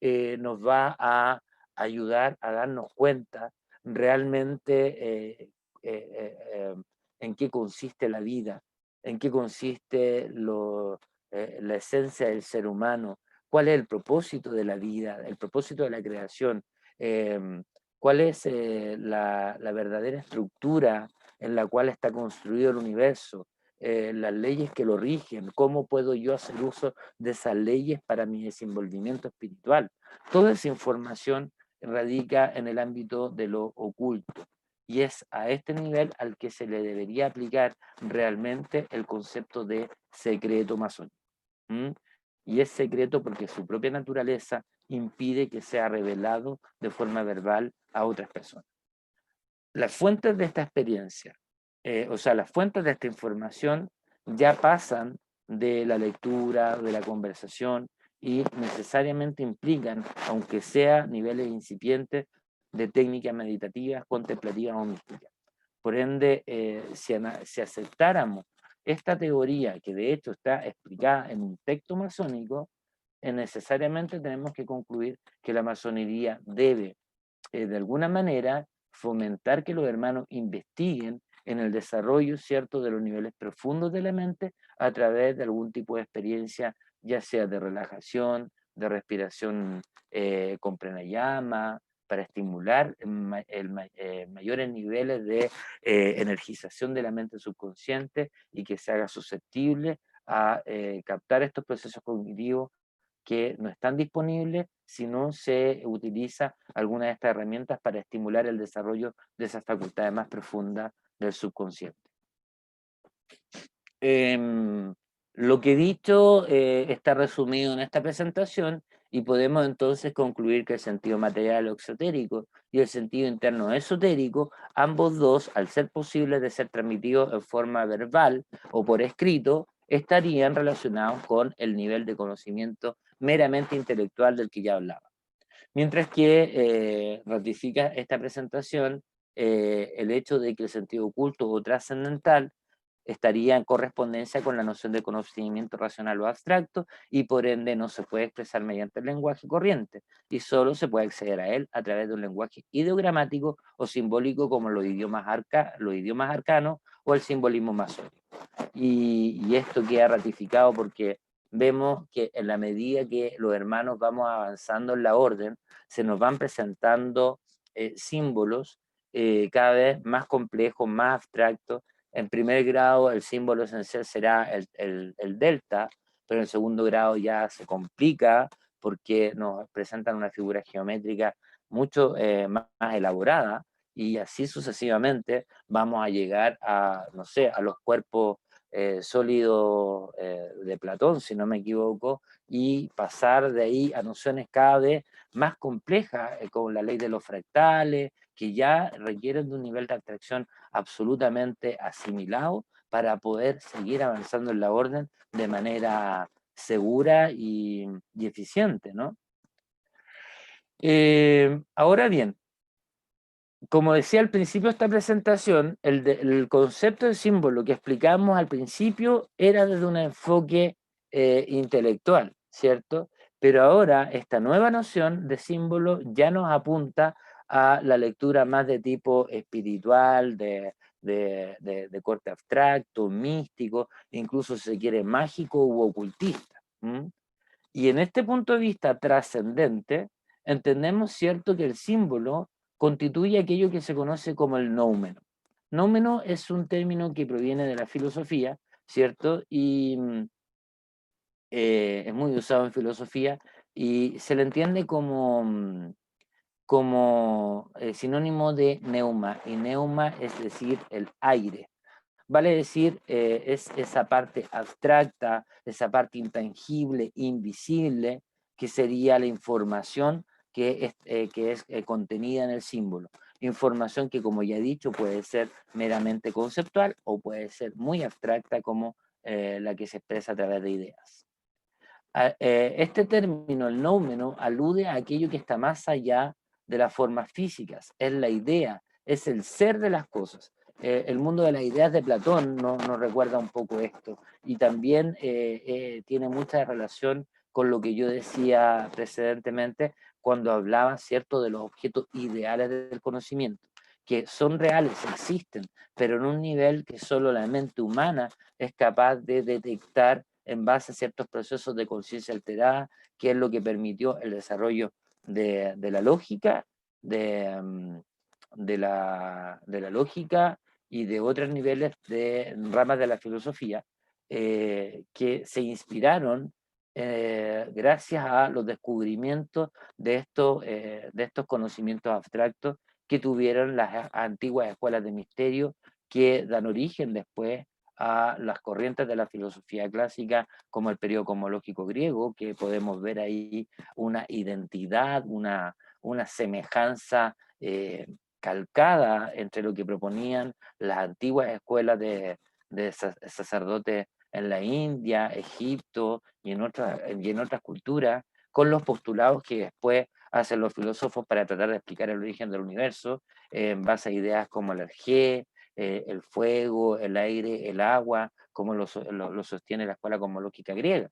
nos va a ayudar a darnos cuenta realmente en qué consiste la vida, en qué consiste la esencia del ser humano, cuál es el propósito de la vida, el propósito de la creación, cuál es la verdadera estructura en la cual está construido el universo, las leyes que lo rigen, cómo puedo yo hacer uso de esas leyes para mi desenvolvimiento espiritual. Toda esa información radica en el ámbito de lo oculto y es a este nivel al que se le debería aplicar realmente el concepto de secreto masónico. Y es secreto porque su propia naturaleza impide que sea revelado de forma verbal a otras personas. Las fuentes de esta experiencia, las fuentes de esta información ya pasan de la lectura, de la conversación y necesariamente implican, aunque sea niveles incipientes, de técnicas meditativas, contemplativas o místicas. Por ende, si aceptáramos esta teoría, que de hecho está explicada en un texto masónico, necesariamente tenemos que concluir que la masonería debe, de alguna manera, fomentar que los hermanos investiguen en el desarrollo, ¿cierto?, de los niveles profundos de la mente a través de algún tipo de experiencia, ya sea de relajación, de respiración con pranayama, para estimular mayores niveles de energización de la mente subconsciente y que se haga susceptible a captar estos procesos cognitivos que no están disponibles si no se utiliza alguna de estas herramientas para estimular el desarrollo de esas facultades más profundas del subconsciente. Lo que he dicho está resumido en esta presentación y podemos entonces concluir que el sentido material o exotérico y el sentido interno esotérico, ambos dos, al ser posibles de ser transmitidos en forma verbal o por escrito, estarían relacionados con el nivel de conocimiento meramente intelectual del que ya hablaba. Mientras que ratifica esta presentación el hecho de que el sentido oculto o trascendental estaría en correspondencia con la noción de conocimiento racional o abstracto y por ende no se puede expresar mediante el lenguaje corriente y solo se puede acceder a él a través de un lenguaje ideogramático o simbólico como los idiomas arcanos o el simbolismo masónico. Y esto queda ratificado porque vemos que en la medida que los hermanos vamos avanzando en la orden, se nos van presentando símbolos cada vez más complejos, más abstractos. En primer grado el símbolo esencial será el delta, pero en segundo grado ya se complica porque nos presentan una figura geométrica mucho más elaborada y así sucesivamente vamos a llegar a, no sé, a los cuerpos sólidos de Platón, si no me equivoco, y pasar de ahí a nociones cada vez más complejas, como la ley de los fractales, que ya requieren de un nivel de abstracción absolutamente asimilado para poder seguir avanzando en la orden de manera segura y eficiente, ¿no? Ahora bien, como decía al principio de esta presentación, el concepto de símbolo que explicamos al principio era desde un enfoque intelectual, ¿cierto? Pero ahora esta nueva noción de símbolo ya nos apunta a la lectura más de tipo espiritual, de corte abstracto, místico, incluso si se quiere mágico u ocultista. Y en este punto de vista trascendente, entendemos, ¿cierto?, que el símbolo constituye aquello que se conoce como el noumeno. Noumeno es un término que proviene de la filosofía, ¿cierto? Y es muy usado en filosofía y se le entiende como como sinónimo de neuma, y neuma es decir, el aire. Vale decir, es esa parte abstracta, esa parte intangible, invisible, que sería la información que es contenida en el símbolo. Información que, como ya he dicho, puede ser meramente conceptual o puede ser muy abstracta como la que se expresa a través de ideas. Este término, el noumeno, alude a aquello que está más allá de las formas físicas, es la idea, es el ser de las cosas. El mundo de las ideas de Platón nos recuerda un poco esto, y también tiene mucha relación con lo que yo decía precedentemente cuando hablaba, ¿cierto?, de los objetos ideales del conocimiento, que son reales, existen, pero en un nivel que solo la mente humana es capaz de detectar en base a ciertos procesos de conciencia alterada, que es lo que permitió el desarrollo de la lógica, de la lógica y de otros niveles de ramas de la filosofía, que se inspiraron gracias a los descubrimientos de estos conocimientos abstractos que tuvieron las antiguas escuelas de misterio, que dan origen después a las corrientes de la filosofía clásica, como el periodo cosmológico griego, que podemos ver ahí una identidad, una semejanza calcada entre lo que proponían las antiguas escuelas de sacerdotes en la India, Egipto y en otras culturas, con los postulados que después hacen los filósofos para tratar de explicar el origen del universo, en base a ideas como el G, el fuego, el aire, el agua, como lo sostiene la escuela cosmológica griega,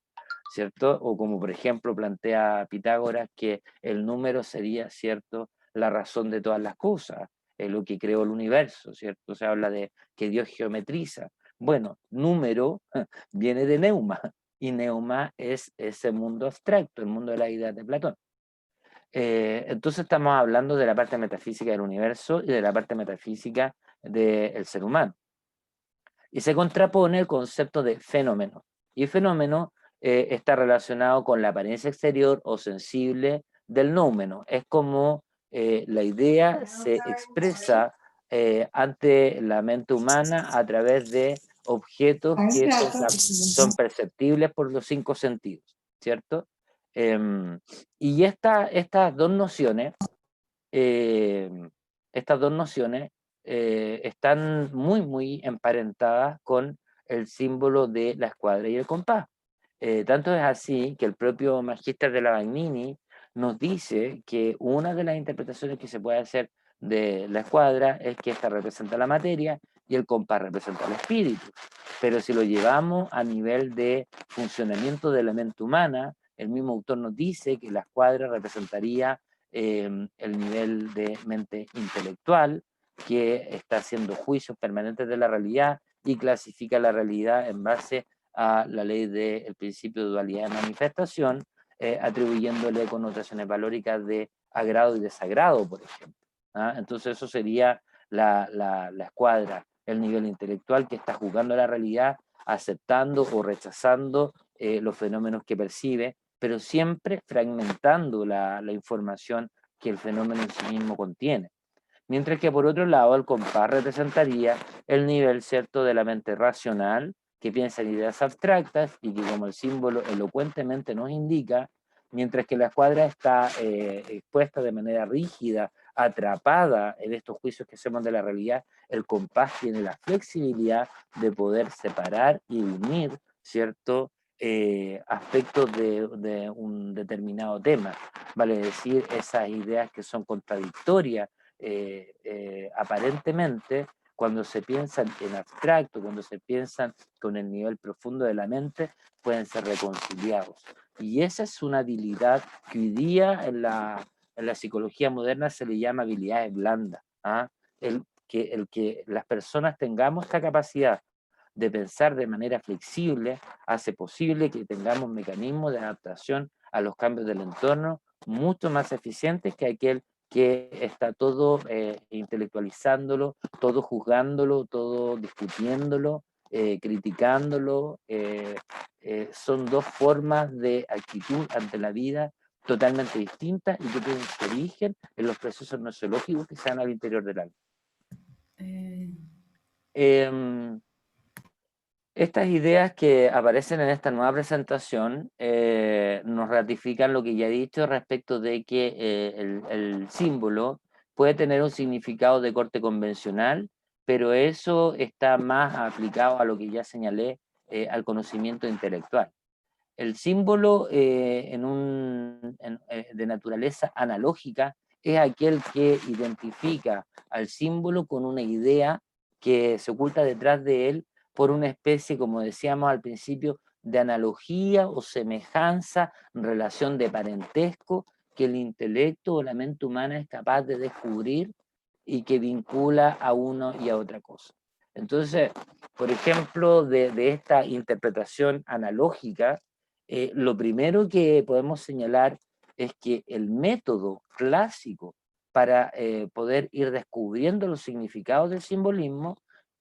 ¿cierto? O como por ejemplo plantea Pitágoras que el número sería, ¿cierto?, la razón de todas las cosas, lo que creó el universo, ¿cierto? Se habla de que Dios geometriza. Bueno, número viene de neuma, y neuma es ese mundo abstracto, el mundo de la idea de Platón. Entonces estamos hablando de la parte metafísica del universo y de la parte metafísica del ser humano. Y se contrapone el concepto de fenómeno. Y el fenómeno está relacionado con la apariencia exterior o sensible del noumeno. Es como la idea se expresa ante la mente humana a través de objetos que son perceptibles por los 5 sentidos, ¿cierto? Y estas dos nociones están muy, muy emparentadas con el símbolo de la escuadra y el compás. Tanto es así que el propio Magíster de Lavagnini nos dice que una de las interpretaciones que se puede hacer de la escuadra es que esta representa la materia y el compás representa el espíritu. Pero si lo llevamos a nivel de funcionamiento de la mente humana, el mismo autor nos dice que la escuadra representaría el nivel de mente intelectual, que está haciendo juicios permanentes de la realidad y clasifica la realidad en base a la ley del principio de dualidad de manifestación, atribuyéndole connotaciones valóricas de agrado y desagrado, por ejemplo. ¿Ah? Entonces eso sería la escuadra, el nivel intelectual que está juzgando la realidad, aceptando o rechazando los fenómenos que percibe, pero siempre fragmentando la información que el fenómeno en sí mismo contiene. Mientras que por otro lado el compás representaría el nivel, ¿cierto?, de la mente racional, que piensa en ideas abstractas y que, como el símbolo elocuentemente nos indica, mientras que la escuadra está expuesta de manera rígida, atrapada en estos juicios que hacemos de la realidad, el compás tiene la flexibilidad de poder separar y unir, ¿cierto?, aspectos de un determinado tema, vale decir, esas ideas que son contradictorias aparentemente, cuando se piensan en abstracto, cuando se piensan con el nivel profundo de la mente, pueden ser reconciliados. Y esa es una habilidad que hoy día en la psicología moderna se le llama habilidades blandas. ¿Ah? El que las personas tengamos esta capacidad de pensar de manera flexible hace posible que tengamos mecanismos de adaptación a los cambios del entorno mucho más eficientes que aquel que está todo intelectualizándolo, todo juzgándolo, todo discutiéndolo, criticándolo. Son dos formas de actitud ante la vida totalmente distintas y que tienen su origen en los procesos nociológicos que se dan al interior del alma. Estas ideas que aparecen en esta nueva presentación nos ratifican lo que ya he dicho respecto de que el símbolo puede tener un significado de corte convencional, pero eso está más aplicado a lo que ya señalé, al conocimiento intelectual. El símbolo de naturaleza analógica es aquel que identifica al símbolo con una idea que se oculta detrás de él por una especie, como decíamos al principio, de analogía o semejanza, relación de parentesco que el intelecto o la mente humana es capaz de descubrir y que vincula a uno y a otra cosa. Entonces, por ejemplo, de esta interpretación analógica, lo primero que podemos señalar es que el método clásico para poder ir descubriendo los significados del simbolismo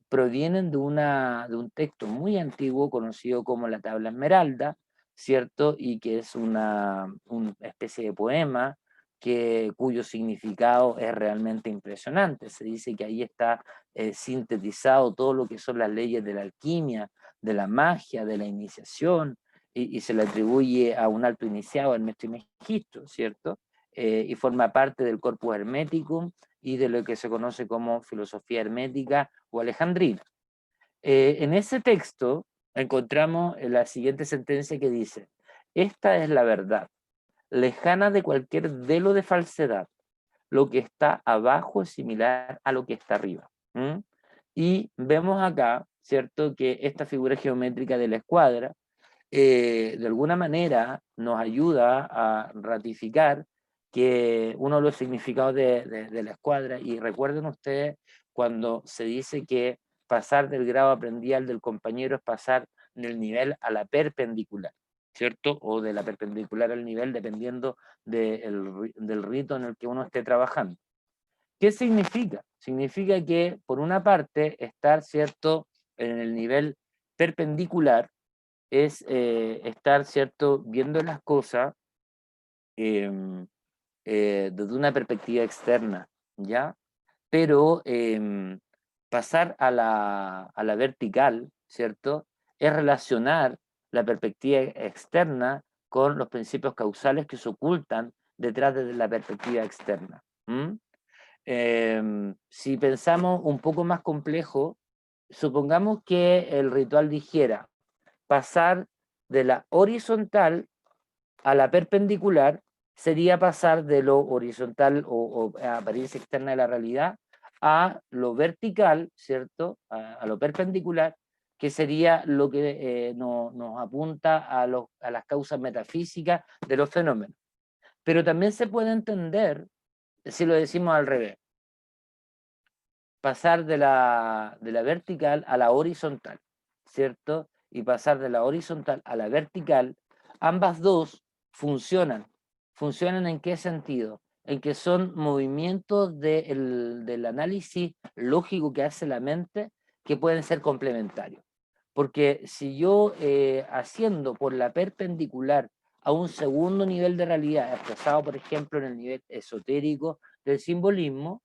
provienen de un texto muy antiguo conocido como la Tabla Esmeralda, ¿cierto? Y que es una especie de poema cuyo significado es realmente impresionante. Se dice que ahí está sintetizado todo lo que son las leyes de la alquimia, de la magia, de la iniciación, y se le atribuye a un alto iniciado, Hermes Trismegisto, ¿cierto? Y forma parte del corpus hermético y de lo que se conoce como filosofía hermética o alejandrina. En ese texto encontramos la siguiente sentencia que dice: esta es la verdad, lejana de cualquier velo de falsedad. Lo que está abajo es similar a lo que está arriba. Y vemos acá, ¿cierto?, que esta figura geométrica de la escuadra de alguna manera nos ayuda a ratificar que uno de los significados de la escuadra, y recuerden ustedes cuando se dice que pasar del grado aprendial del compañero es pasar del nivel a la perpendicular, ¿cierto? O de la perpendicular al nivel, dependiendo del rito en el que uno esté trabajando. ¿Qué significa? Significa que, por una parte, estar, ¿cierto?, en el nivel perpendicular es estar, ¿cierto?, viendo las cosas desde una perspectiva externa, ¿ya? Pero pasar a la vertical, ¿cierto?, es relacionar la perspectiva externa con los principios causales que se ocultan detrás de la perspectiva externa. Si pensamos un poco más complejo, supongamos que el ritual dijera pasar de la horizontal a la perpendicular, sería pasar de lo horizontal o apariencia externa de la realidad a lo vertical, ¿cierto? A lo perpendicular, que sería lo que nos apunta a las causas metafísicas de los fenómenos. Pero también se puede entender si lo decimos al revés: pasar de la vertical a la horizontal, ¿cierto? Y pasar de la horizontal a la vertical, ambas dos funcionan. ¿Funcionan en qué sentido? En que son movimientos del análisis lógico que hace la mente que pueden ser complementarios. Porque si yo haciendo por la perpendicular a un segundo nivel de realidad, expresado por ejemplo en el nivel esotérico del simbolismo,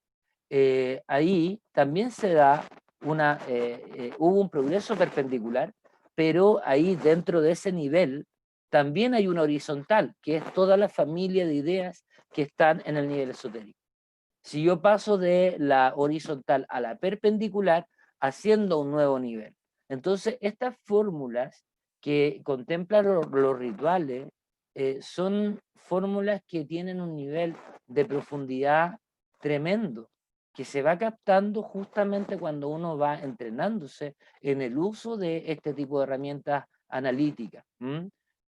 ahí también se da hubo un progreso perpendicular, pero ahí dentro de ese nivel también hay una horizontal, que es toda la familia de ideas que están en el nivel esotérico. Si yo paso de la horizontal a la perpendicular, haciendo un nuevo nivel. Entonces, estas fórmulas que contemplan los rituales son fórmulas que tienen un nivel de profundidad tremendo, que se va captando justamente cuando uno va entrenándose en el uso de este tipo de herramientas analíticas.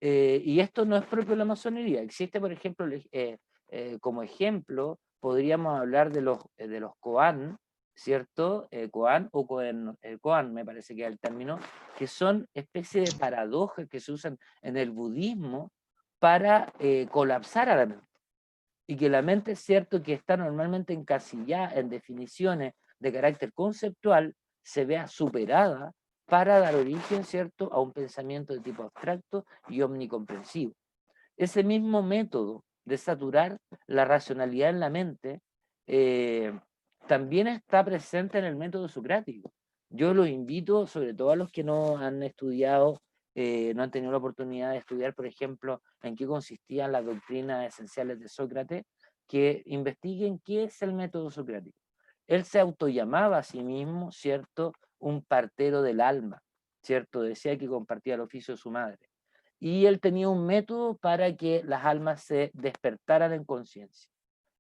Y esto no es propio de la masonería. Existe, por ejemplo, como ejemplo, podríamos hablar de los koan, ¿cierto? Koan o koan, me parece que es el término, que son especies de paradojas que se usan en el budismo para colapsar a la mente. Y que la mente es cierto que está normalmente encasillada en definiciones de carácter conceptual, se vea superada para dar origen, ¿cierto?, a un pensamiento de tipo abstracto y omnicomprensivo. Ese mismo método de saturar la racionalidad en la mente, también está presente en el método socrático. Yo los invito, sobre todo a los que no han estudiado, no han tenido la oportunidad de estudiar, por ejemplo, en qué consistían las doctrinas esenciales de Sócrates, que investiguen qué es el método socrático. Él se autollamaba a sí mismo, ¿cierto?, un partero del alma, ¿cierto? Decía que compartía el oficio de su madre. Y él tenía un método para que las almas se despertaran en conciencia.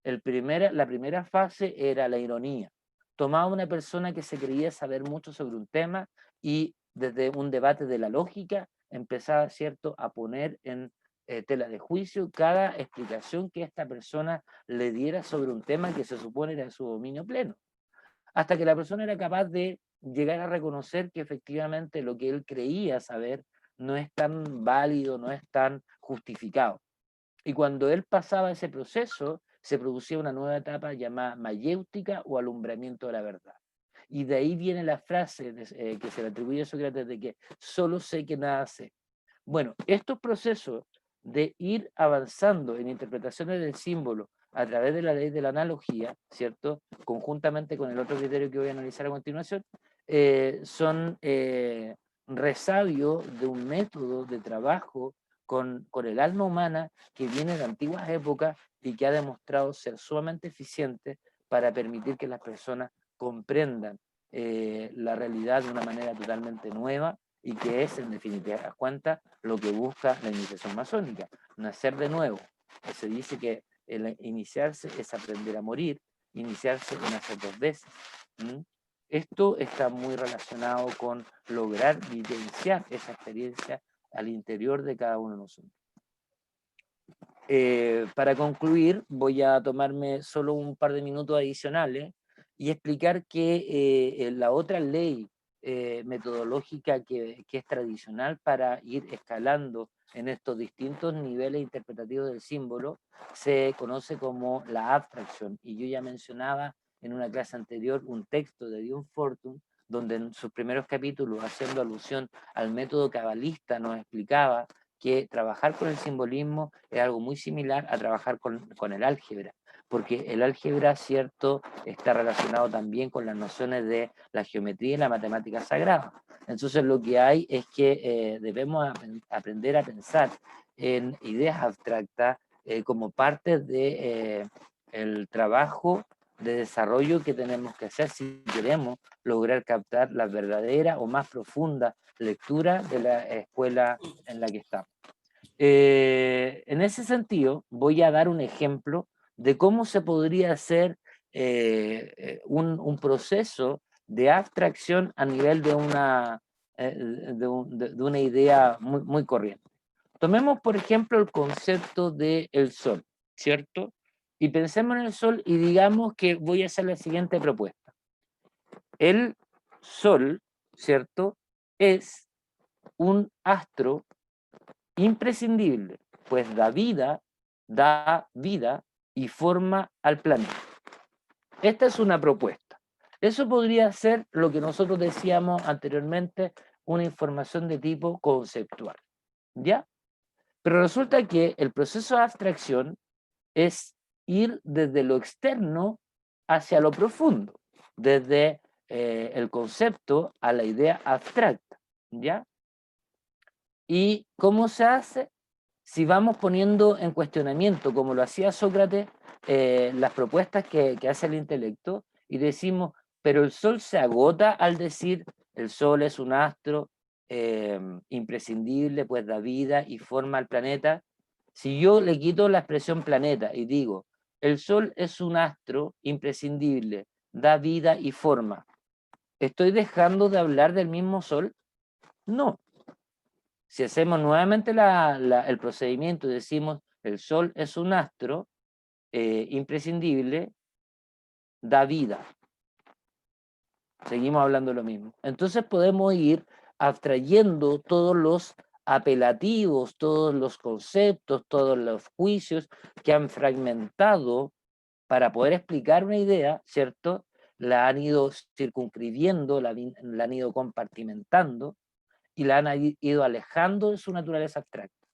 La primera fase era la ironía. Tomaba una persona que se creía saber mucho sobre un tema y desde un debate de la lógica empezaba, ¿cierto?, a poner en tela de juicio cada explicación que esta persona le diera sobre un tema que se supone era de su dominio pleno. Hasta que la persona era capaz de llegar a reconocer que efectivamente lo que él creía saber no es tan válido, no es tan justificado. Y cuando él pasaba ese proceso, se producía una nueva etapa llamada mayéutica o alumbramiento de la verdad. Y de ahí viene la frase que se le atribuye a Sócrates de que solo sé que nada sé. Bueno, estos procesos de ir avanzando en interpretaciones del símbolo a través de la ley de la analogía, ¿cierto?, conjuntamente con el otro criterio que voy a analizar a continuación, son resabio de un método de trabajo con el alma humana que viene de antiguas épocas y que ha demostrado ser sumamente eficiente para permitir que las personas comprendan la realidad de una manera totalmente nueva y que es, en definitiva, cuenta lo que busca la iniciación masónica, nacer de nuevo. Se dice que el iniciarse es aprender a morir, iniciarse es nacer dos veces. Esto está muy relacionado con lograr vivenciar esa experiencia al interior de cada uno de nosotros. Para concluir, voy a tomarme solo un par de minutos adicionales y explicar que la otra ley metodológica que es tradicional para ir escalando en estos distintos niveles interpretativos del símbolo se conoce como la abstracción. Y yo ya mencionaba en una clase anterior un texto de Dion Fortune, donde en sus primeros capítulos, haciendo alusión al método cabalista, nos explicaba que trabajar con el simbolismo es algo muy similar a trabajar con el álgebra, porque el álgebra, cierto, está relacionado también con las nociones de la geometría y la matemática sagrada. Entonces lo que hay es que debemos aprender a pensar en ideas abstractas como parte de el trabajo de desarrollo que tenemos que hacer si queremos lograr captar la verdadera o más profunda lectura de la escuela en la que estamos. En ese sentido, voy a dar un ejemplo de cómo se podría hacer un proceso de abstracción a nivel de una idea muy, muy corriente. Tomemos, por ejemplo, el concepto del sol, ¿cierto? Y pensemos en el sol y digamos que voy a hacer la siguiente propuesta. El sol, ¿cierto?, es un astro imprescindible, pues da vida y forma al planeta. Esta es una propuesta. Eso podría ser lo que nosotros decíamos anteriormente, una información de tipo conceptual, ¿ya? Pero resulta que el proceso de abstracción es ir desde lo externo hacia lo profundo, desde el concepto a la idea abstracta, ¿ya? ¿Y cómo se hace? Si vamos poniendo en cuestionamiento, como lo hacía Sócrates, las propuestas que hace el intelecto, y decimos, pero el sol se agota al decir, el sol es un astro imprescindible, pues da vida y forma al planeta. Si yo le quito la expresión planeta y digo, el sol es un astro imprescindible, da vida y forma, ¿estoy dejando de hablar del mismo sol? No. Si hacemos nuevamente el procedimiento y decimos el Sol es un astro imprescindible, da vida. Seguimos hablando lo mismo. Entonces podemos ir abstrayendo todos los apelativos, todos los conceptos, todos los juicios que han fragmentado para poder explicar una idea, ¿cierto? La han ido circunscribiendo, la han ido compartimentando, y la han ido alejando de su naturaleza abstracta.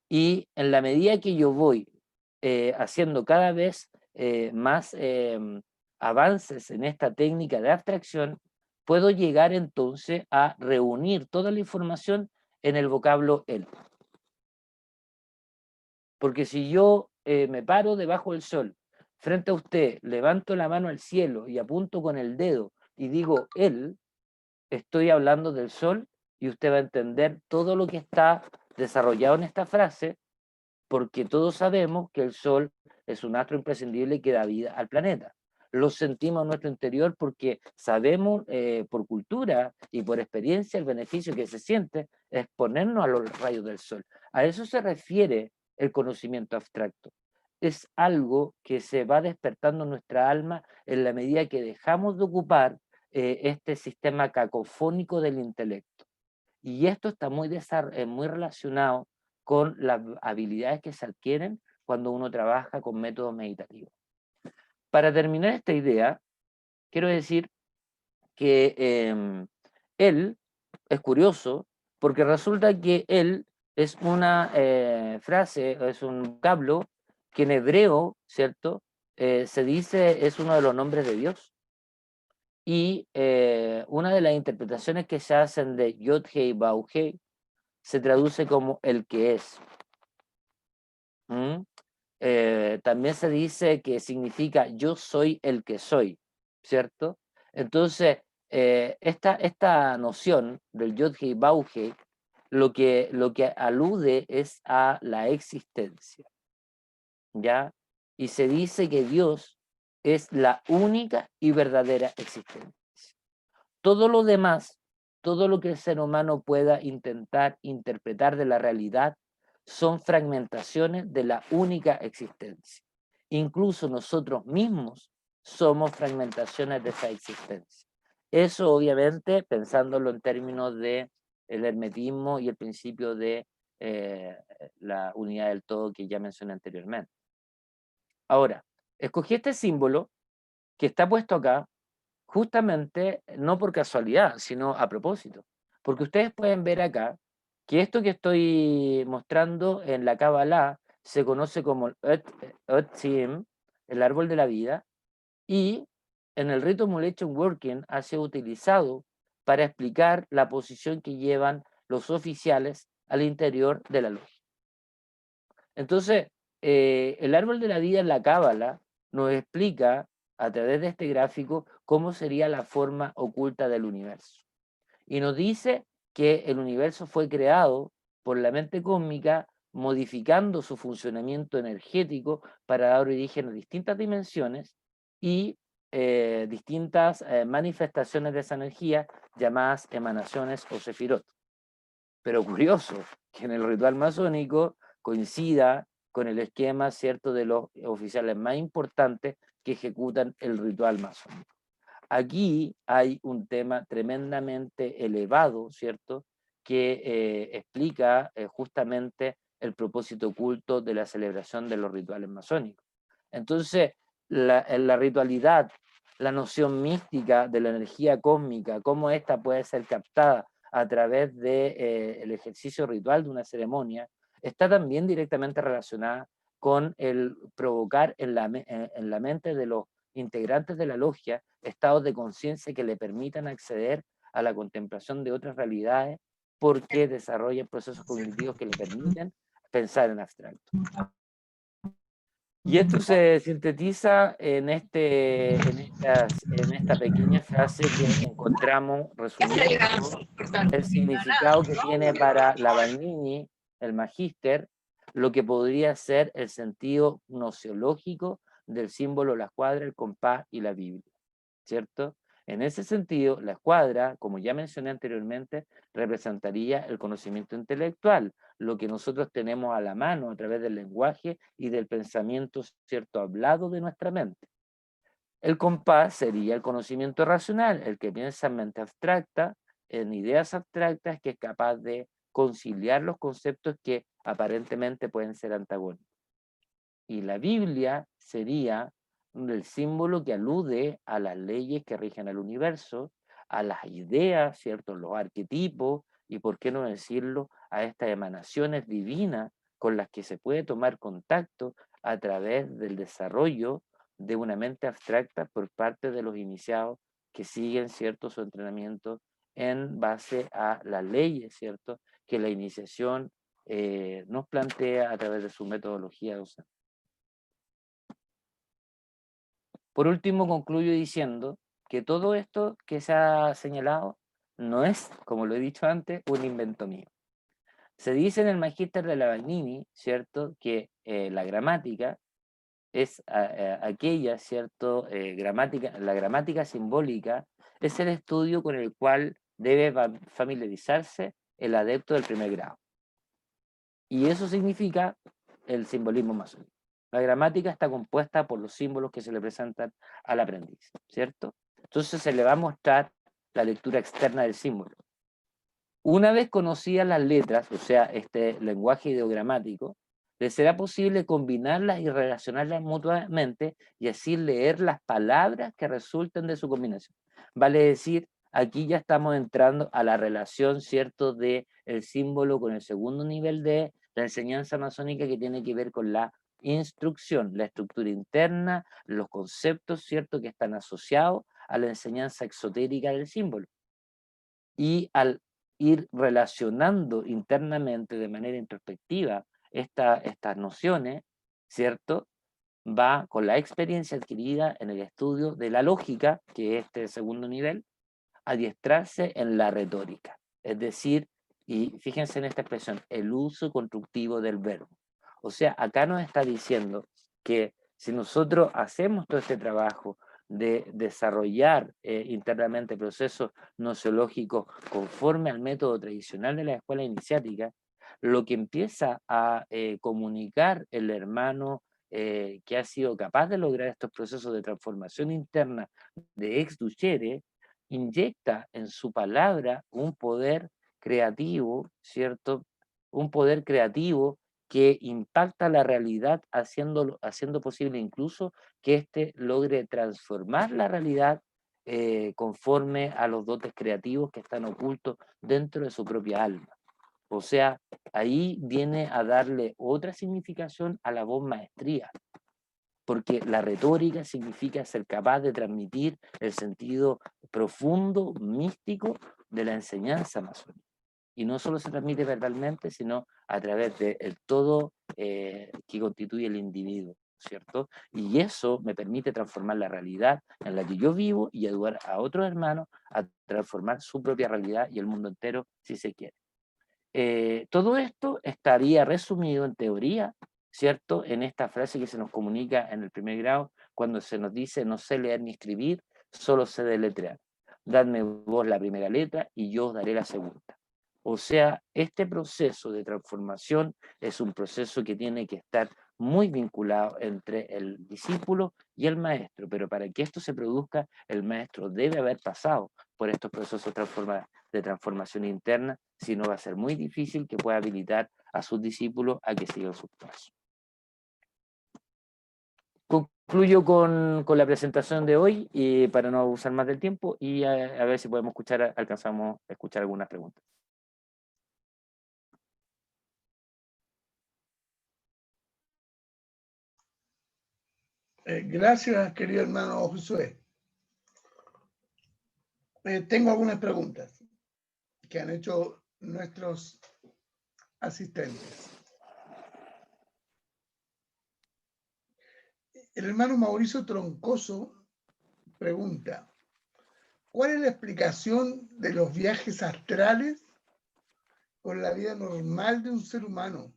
Y en la medida que yo voy haciendo cada vez más avances en esta técnica de abstracción, puedo llegar entonces a reunir toda la información en el vocablo él. Porque si yo me paro debajo del sol, frente a usted, levanto la mano al cielo y apunto con el dedo y digo él, estoy hablando del sol y usted va a entender todo lo que está desarrollado en esta frase, porque todos sabemos que el sol es un astro imprescindible que da vida al planeta. Lo sentimos en nuestro interior porque sabemos por cultura y por experiencia el beneficio que se siente exponernos a los rayos del sol. A eso se refiere el conocimiento abstracto. Es algo que se va despertando en nuestra alma en la medida que dejamos de ocupar este sistema cacofónico del intelecto. Y esto está muy relacionado con las habilidades que se adquieren cuando uno trabaja con métodos meditativos. Para terminar esta idea, quiero decir que él es curioso porque resulta que él es una frase, es un vocablo que en hebreo, ¿cierto? Se dice es uno de los nombres de Dios. Y una de las interpretaciones que se hacen de Yod-Hei Bau-Hei se traduce como el que es. También se dice que significa yo soy el que soy, ¿cierto? Entonces, esta noción del Yod-Hei Bau-Hei lo que alude es a la existencia, ¿ya? Y se dice que Dios es la única y verdadera existencia. Todo lo demás, todo lo que el ser humano pueda intentar interpretar de la realidad, son fragmentaciones de la única existencia. Incluso nosotros mismos somos fragmentaciones de esa existencia. Eso obviamente pensándolo en términos de el hermetismo y el principio de la unidad del todo que ya mencioné anteriormente. Ahora, escogí este símbolo que está puesto acá justamente no por casualidad, sino a propósito. Porque ustedes pueden ver acá que esto que estoy mostrando en la Kabbalah se conoce como el Otzim, el árbol de la vida, y en el rito Mulechon Working ha sido utilizado para explicar la posición que llevan los oficiales al interior de la logia. Entonces, el árbol de la vida en la Cábala nos explica a través de este gráfico cómo sería la forma oculta del universo. Y nos dice que el universo fue creado por la mente cósmica modificando su funcionamiento energético para dar origen a distintas dimensiones y distintas manifestaciones de esa energía llamadas emanaciones o sefirot. Pero curioso que en el ritual masónico coincida con el esquema, ¿cierto?, de los oficiales más importantes que ejecutan el ritual masónico. Aquí hay un tema tremendamente elevado, ¿cierto?, que explica justamente el propósito oculto de la celebración de los rituales masónicos. Entonces, la ritualidad, la noción mística de la energía cósmica, cómo ésta puede ser captada a través del ejercicio ritual de una ceremonia, está también directamente relacionada con el provocar en la mente de los integrantes de la logia estados de conciencia que le permitan acceder a la contemplación de otras realidades porque desarrollan procesos cognitivos que le permiten pensar en abstracto. Y esto se sintetiza en esta pequeña frase que encontramos resumiendo el significado que tiene para Lavagnini, el magíster, lo que podría ser el sentido gnosiológico del símbolo, la escuadra, el compás y la Biblia, ¿cierto? En ese sentido, la escuadra, como ya mencioné anteriormente, representaría el conocimiento intelectual, lo que nosotros tenemos a la mano a través del lenguaje y del pensamiento, ¿cierto?, hablado de nuestra mente. El compás sería el conocimiento racional, el que piensa en mente abstracta, en ideas abstractas, que es capaz de conciliar los conceptos que aparentemente pueden ser antagónicos. Y la Biblia sería el símbolo que alude a las leyes que rigen el universo, a las ideas, ¿cierto?, los arquetipos, y por qué no decirlo, a estas emanaciones divinas con las que se puede tomar contacto a través del desarrollo de una mente abstracta por parte de los iniciados que siguen, ¿cierto?, su entrenamiento en base a las leyes, ¿cierto?, que la iniciación nos plantea a través de su metodología docente. Por último, concluyo diciendo que todo esto que se ha señalado no es, como lo he dicho antes, un invento mío. Se dice en el Magíster de Lavagnini, ¿cierto?, que la gramática es aquella, ¿cierto?, la gramática simbólica es el estudio con el cual debe familiarizarse el adepto del primer grado. Y eso significa el simbolismo masónico. La gramática está compuesta por los símbolos que se le presentan al aprendiz, ¿cierto? Entonces se le va a mostrar la lectura externa del símbolo. Una vez conocidas las letras, o sea, este lenguaje ideogramático, le será posible combinarlas y relacionarlas mutuamente y así leer las palabras que resulten de su combinación. Vale decir, aquí ya estamos entrando a la relación, ¿cierto?, de el símbolo con el segundo nivel de la enseñanza masónica, que tiene que ver con la instrucción, la estructura interna, los conceptos, ¿cierto?, que están asociados a la enseñanza exotérica del símbolo. Y al ir relacionando internamente de manera introspectiva estas nociones, ¿cierto?, va con la experiencia adquirida en el estudio de la lógica, que es este segundo nivel, a adiestrarse en la retórica. Es decir, y fíjense en esta expresión, el uso constructivo del verbo. O sea, acá nos está diciendo que si nosotros hacemos todo este trabajo de desarrollar internamente procesos nociológicos conforme al método tradicional de la escuela iniciática, lo que empieza a comunicar el hermano que ha sido capaz de lograr estos procesos de transformación interna de ex ducere, inyecta en su palabra un poder creativo, ¿cierto? Un poder creativo que impacta la realidad, haciendo posible incluso que éste logre transformar la realidad conforme a los dotes creativos que están ocultos dentro de su propia alma. O sea, ahí viene a darle otra significación a la voz maestría, porque la retórica significa ser capaz de transmitir el sentido profundo, místico de la enseñanza masónica. Y no solo se transmite verbalmente, sino a través del todo que constituye el individuo, ¿cierto? Y eso me permite transformar la realidad en la que yo vivo y ayudar a otros hermanos a transformar su propia realidad y el mundo entero, si se quiere. Todo esto estaría resumido en teoría, ¿cierto?, en esta frase que se nos comunica en el primer grado, cuando se nos dice: no sé leer ni escribir, solo sé deletrear. Dadme vos la primera letra y yo os daré la segunda. O sea, este proceso de transformación es un proceso que tiene que estar muy vinculado entre el discípulo y el maestro, pero para que esto se produzca, el maestro debe haber pasado por estos procesos de transformación interna, si no va a ser muy difícil que pueda habilitar a sus discípulos a que sigan sus pasos. Concluyo con la presentación de hoy y para no abusar más del tiempo y a ver si podemos alcanzamos a escuchar algunas preguntas.
Gracias, querido hermano Josué. Tengo algunas preguntas que han hecho nuestros asistentes. El hermano Mauricio Troncoso pregunta: ¿cuál es la explicación de los viajes astrales con la vida normal de un ser humano?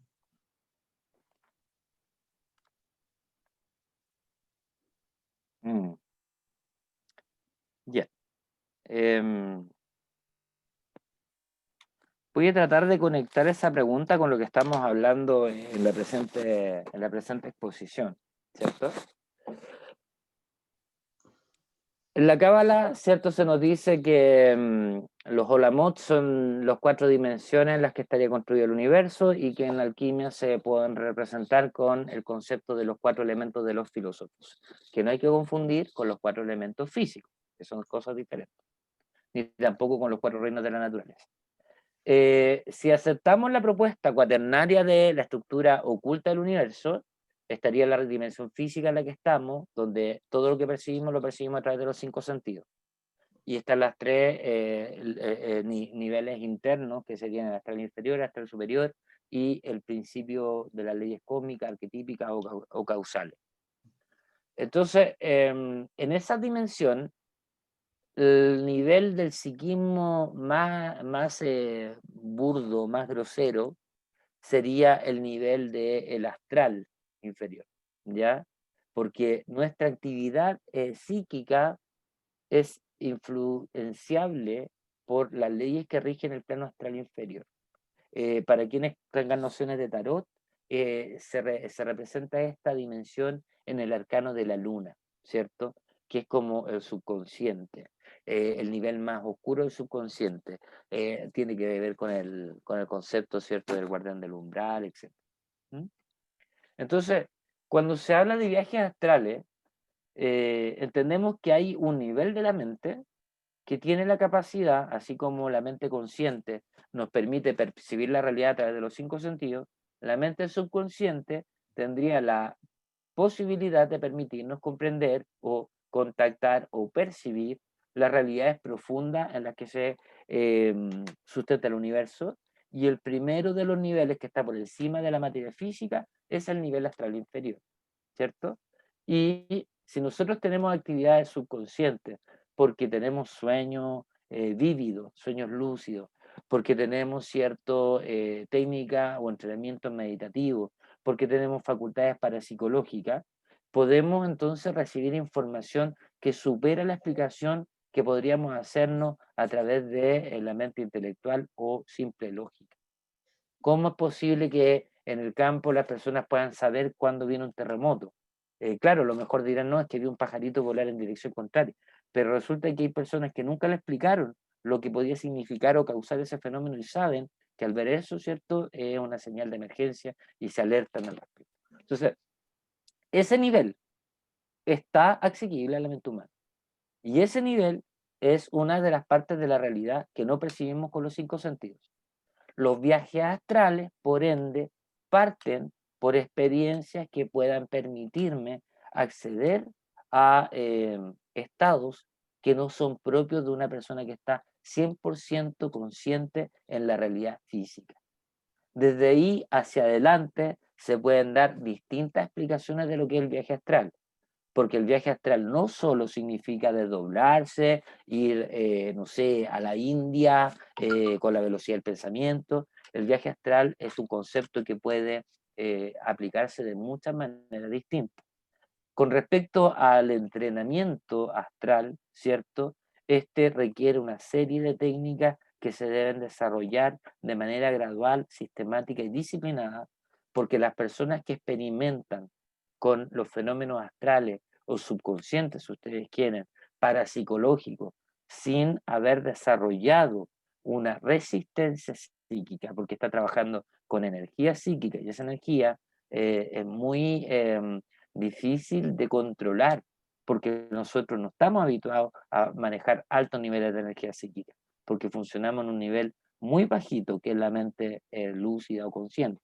Ya. Voy a tratar de conectar esa pregunta con lo que estamos hablando en la presente exposición, ¿cierto? En la Cábala, ¿cierto?, se nos dice que los Olamot son las 4 dimensiones en las que estaría construido el universo y que en la alquimia se pueden representar con el concepto de los 4 elementos de los filósofos, que no hay que confundir con los 4 elementos físicos, que son cosas diferentes, ni tampoco con los 4 reinos de la naturaleza. Si aceptamos la propuesta cuaternaria de la estructura oculta del universo, estaría la dimensión física en la que estamos, donde todo lo que percibimos lo percibimos a través de los 5 sentidos. Y están las 3 niveles internos, que serían el astral inferior, el astral superior, y el principio de las leyes cósmicas, arquetípicas o causales. Entonces, en esa dimensión, el nivel del psiquismo más burdo, más grosero, sería el nivel del astral inferior, ¿ya? Porque nuestra actividad psíquica es influenciable por las leyes que rigen el plano astral inferior. Para quienes tengan nociones de tarot, se representa esta dimensión en el arcano de la luna, ¿cierto? Que es como el subconsciente, el nivel más oscuro del subconsciente. Tiene que ver con el concepto, ¿cierto?, del guardián del umbral, etc. ¿Mm? Entonces, cuando se habla de viajes astrales, entendemos que hay un nivel de la mente que tiene la capacidad, así como la mente consciente nos permite percibir la realidad a través de los 5 sentidos, la mente subconsciente tendría la posibilidad de permitirnos comprender o contactar o percibir las realidades profundas en las que se sustenta el universo, y el primero de los niveles que está por encima de la materia física es el nivel astral inferior, ¿cierto? Y si nosotros tenemos actividades subconscientes, porque tenemos sueños vívidos, sueños lúcidos, porque tenemos cierta técnica o entrenamiento meditativo, porque tenemos facultades parapsicológicas, podemos entonces recibir información que supera la explicación que podríamos hacernos a través de la mente intelectual o simple lógica. ¿Cómo es posible que en el campo las personas puedan saber cuándo viene un terremoto? Claro, lo mejor dirán, no, es que vi un pajarito volar en dirección contraria, pero resulta que hay personas que nunca le explicaron lo que podía significar o causar ese fenómeno y saben que al ver eso, ¿cierto?, es una señal de emergencia y se alertan al respecto. Entonces, ese nivel está asequible a la mente humana. Y ese nivel es una de las partes de la realidad que no percibimos con los 5 sentidos. Los viajes astrales, por ende, parten por experiencias que puedan permitirme acceder a estados que no son propios de una persona que está 100% consciente en la realidad física. Desde ahí hacia adelante se pueden dar distintas explicaciones de lo que es el viaje astral, porque el viaje astral no solo significa desdoblarse, ir, no sé, a la India con la velocidad del pensamiento. El viaje astral es un concepto que puede aplicarse de muchas maneras distintas. Con respecto al entrenamiento astral, ¿cierto? Este requiere una serie de técnicas que se deben desarrollar de manera gradual, sistemática y disciplinada, porque las personas que experimentan con los fenómenos astrales o subconscientes, si ustedes quieren, parapsicológicos, sin haber desarrollado una resistencia psíquica, porque está trabajando con energía psíquica, y esa energía es muy difícil de controlar, porque nosotros no estamos habituados a manejar altos niveles de energía psíquica, porque funcionamos en un nivel muy bajito, que es la mente lúcida o consciente,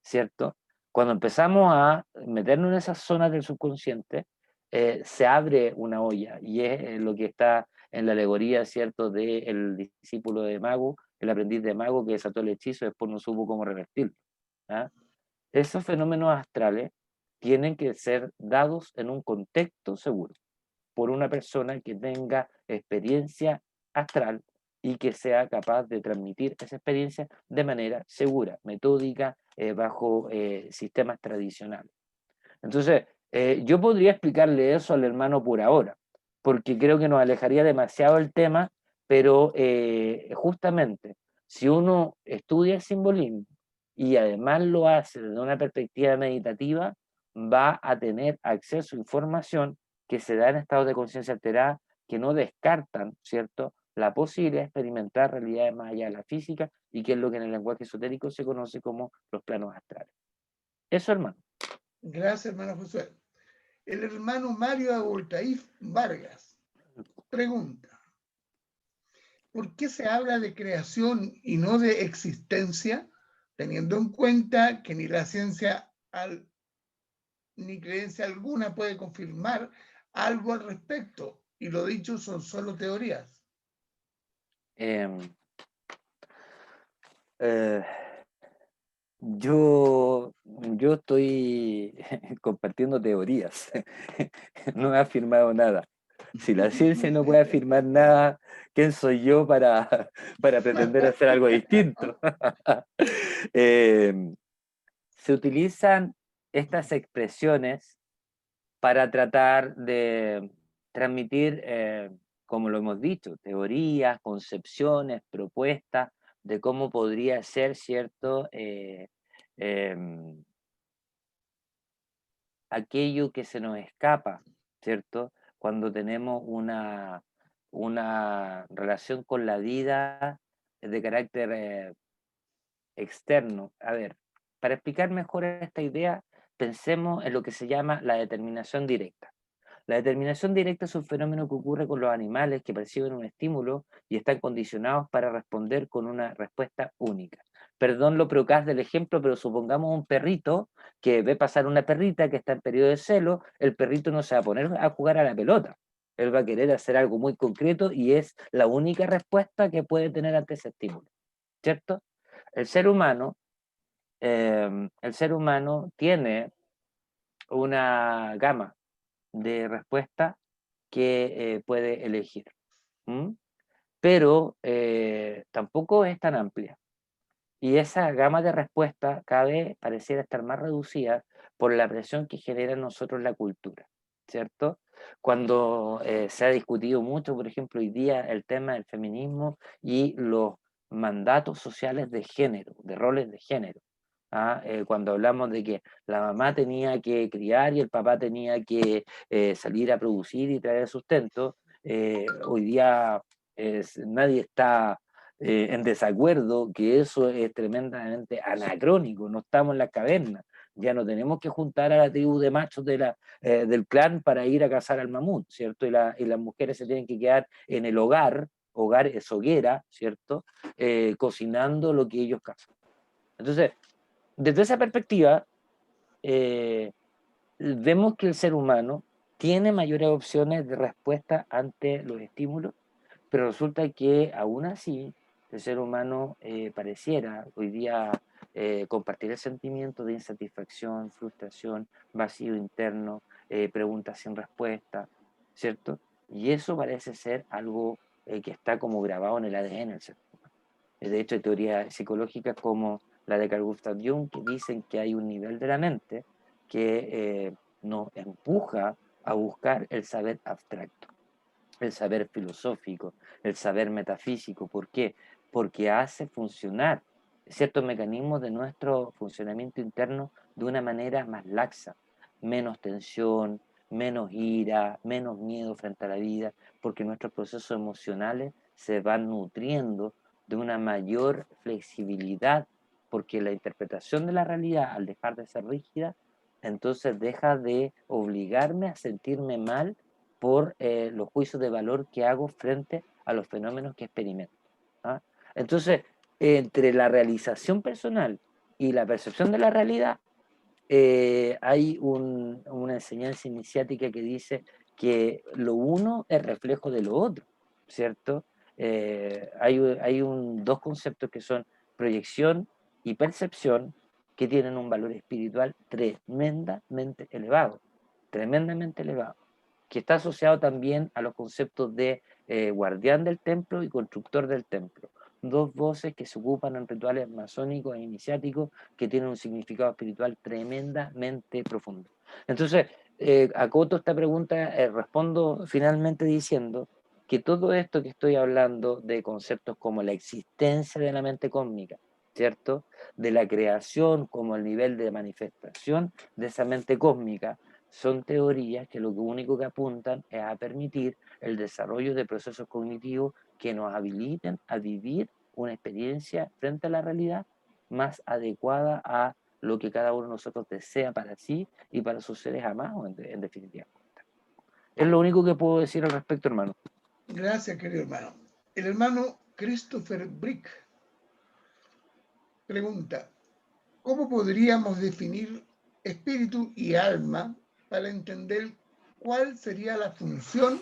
¿cierto? Cuando empezamos a meternos en esas zonas del subconsciente, se abre una olla, y es lo que está en la alegoría, ¿cierto?, del discípulo de mago, el aprendiz de mago que desató el hechizo y después no supo cómo revertirlo. ¿Ah? Esos fenómenos astrales tienen que ser dados en un contexto seguro, por una persona que tenga experiencia astral y que sea capaz de transmitir esa experiencia de manera segura, metódica, bajo sistemas tradicionales. Entonces, yo podría explicarle eso al hermano por ahora, porque creo que nos alejaría demasiado el tema, pero justamente, si uno estudia el simbolismo y además lo hace desde una perspectiva meditativa, va a tener acceso a información que se da en estados de conciencia alterada que no descartan, ¿cierto?, la posibilidad de experimentar realidades más allá de la física, y que es lo que en el lenguaje esotérico se conoce como los planos astrales. Eso, hermano.
Gracias, hermano Josué. El hermano Mario Abultaif Vargas pregunta: ¿por qué se habla de creación y no de existencia, teniendo en cuenta que ni la ciencia ni creencia alguna puede confirmar algo al respecto, y lo dicho son solo teorías.
Yo estoy compartiendo teorías, no he afirmado nada. Si la ciencia no puede afirmar nada, ¿quién soy yo para pretender hacer algo distinto? Se utilizan estas expresiones para tratar de transmitir, como lo hemos dicho, teorías, concepciones, propuestas de cómo podría ser, ¿cierto? Aquello que se nos escapa, ¿cierto? Cuando tenemos una relación con la vida de carácter externo. A ver, para explicar mejor esta idea, pensemos en lo que se llama la determinación directa. La determinación directa es un fenómeno que ocurre con los animales que perciben un estímulo y están condicionados para responder con una respuesta única. Perdón lo procaz del ejemplo, pero supongamos un perrito que ve pasar una perrita que está en periodo de celo, el perrito no se va a poner a jugar a la pelota. Él va a querer hacer algo muy concreto y es la única respuesta que puede tener ante ese estímulo, ¿cierto? El ser humano tiene una gama de respuestas que puede elegir. ¿Mm? Pero tampoco es tan amplia. Y esa gama de respuestas cada vez pareciera estar más reducida por la presión que genera en nosotros la cultura, ¿cierto? Cuando se ha discutido mucho, por ejemplo, hoy día el tema del feminismo y los mandatos sociales de género, de roles de género. Cuando hablamos de que la mamá tenía que criar y el papá tenía que salir a producir y traer sustento, hoy día nadie está en desacuerdo que eso es tremendamente anacrónico, no estamos en las cavernas, ya no tenemos que juntar a la tribu de machos del clan para ir a cazar al mamut, ¿cierto? Y las mujeres se tienen que quedar en el hogar es hoguera, ¿cierto? Cocinando lo que ellos cazan. Entonces, desde esa perspectiva, vemos que el ser humano tiene mayores opciones de respuesta ante los estímulos, pero resulta que aún así el ser humano pareciera hoy día compartir el sentimiento de insatisfacción, frustración, vacío interno, preguntas sin respuesta, ¿cierto? Y eso parece ser algo que está como grabado en el ADN del ser humano. De hecho, hay teorías psicológicas como la de Carl Gustav Jung que dicen que hay un nivel de la mente que nos empuja a buscar el saber abstracto, el saber filosófico, el saber metafísico. ¿Por qué? Porque hace funcionar ciertos mecanismos de nuestro funcionamiento interno de una manera más laxa, menos tensión, menos ira, menos miedo frente a la vida, porque nuestros procesos emocionales se van nutriendo de una mayor flexibilidad, porque la interpretación de la realidad, al dejar de ser rígida, entonces deja de obligarme a sentirme mal por los juicios de valor que hago frente a los fenómenos que experimento. Entonces, entre la realización personal y la percepción de la realidad, hay una enseñanza iniciática que dice que lo uno es reflejo de lo otro, ¿cierto? Hay dos conceptos que son proyección y percepción que tienen un valor espiritual tremendamente elevado, que está asociado también a los conceptos de guardián del templo y constructor del templo. Dos voces que se ocupan en rituales masónicos e iniciáticos que tienen un significado espiritual tremendamente profundo. Entonces, acoto esta pregunta, respondo finalmente diciendo que todo esto que estoy hablando de conceptos como la existencia de la mente cósmica, ¿cierto? De la creación como el nivel de manifestación de esa mente cósmica, son teorías que lo único que apuntan es a permitir el desarrollo de procesos cognitivos que nos habiliten a vivir una experiencia frente a la realidad más adecuada a lo que cada uno de nosotros desea para sí y para sus seres amados, en definitiva. Es lo único que puedo decir al respecto, hermano.
Gracias, querido hermano. El hermano Christopher Brick pregunta, ¿cómo podríamos definir espíritu y alma para entender cuál sería la función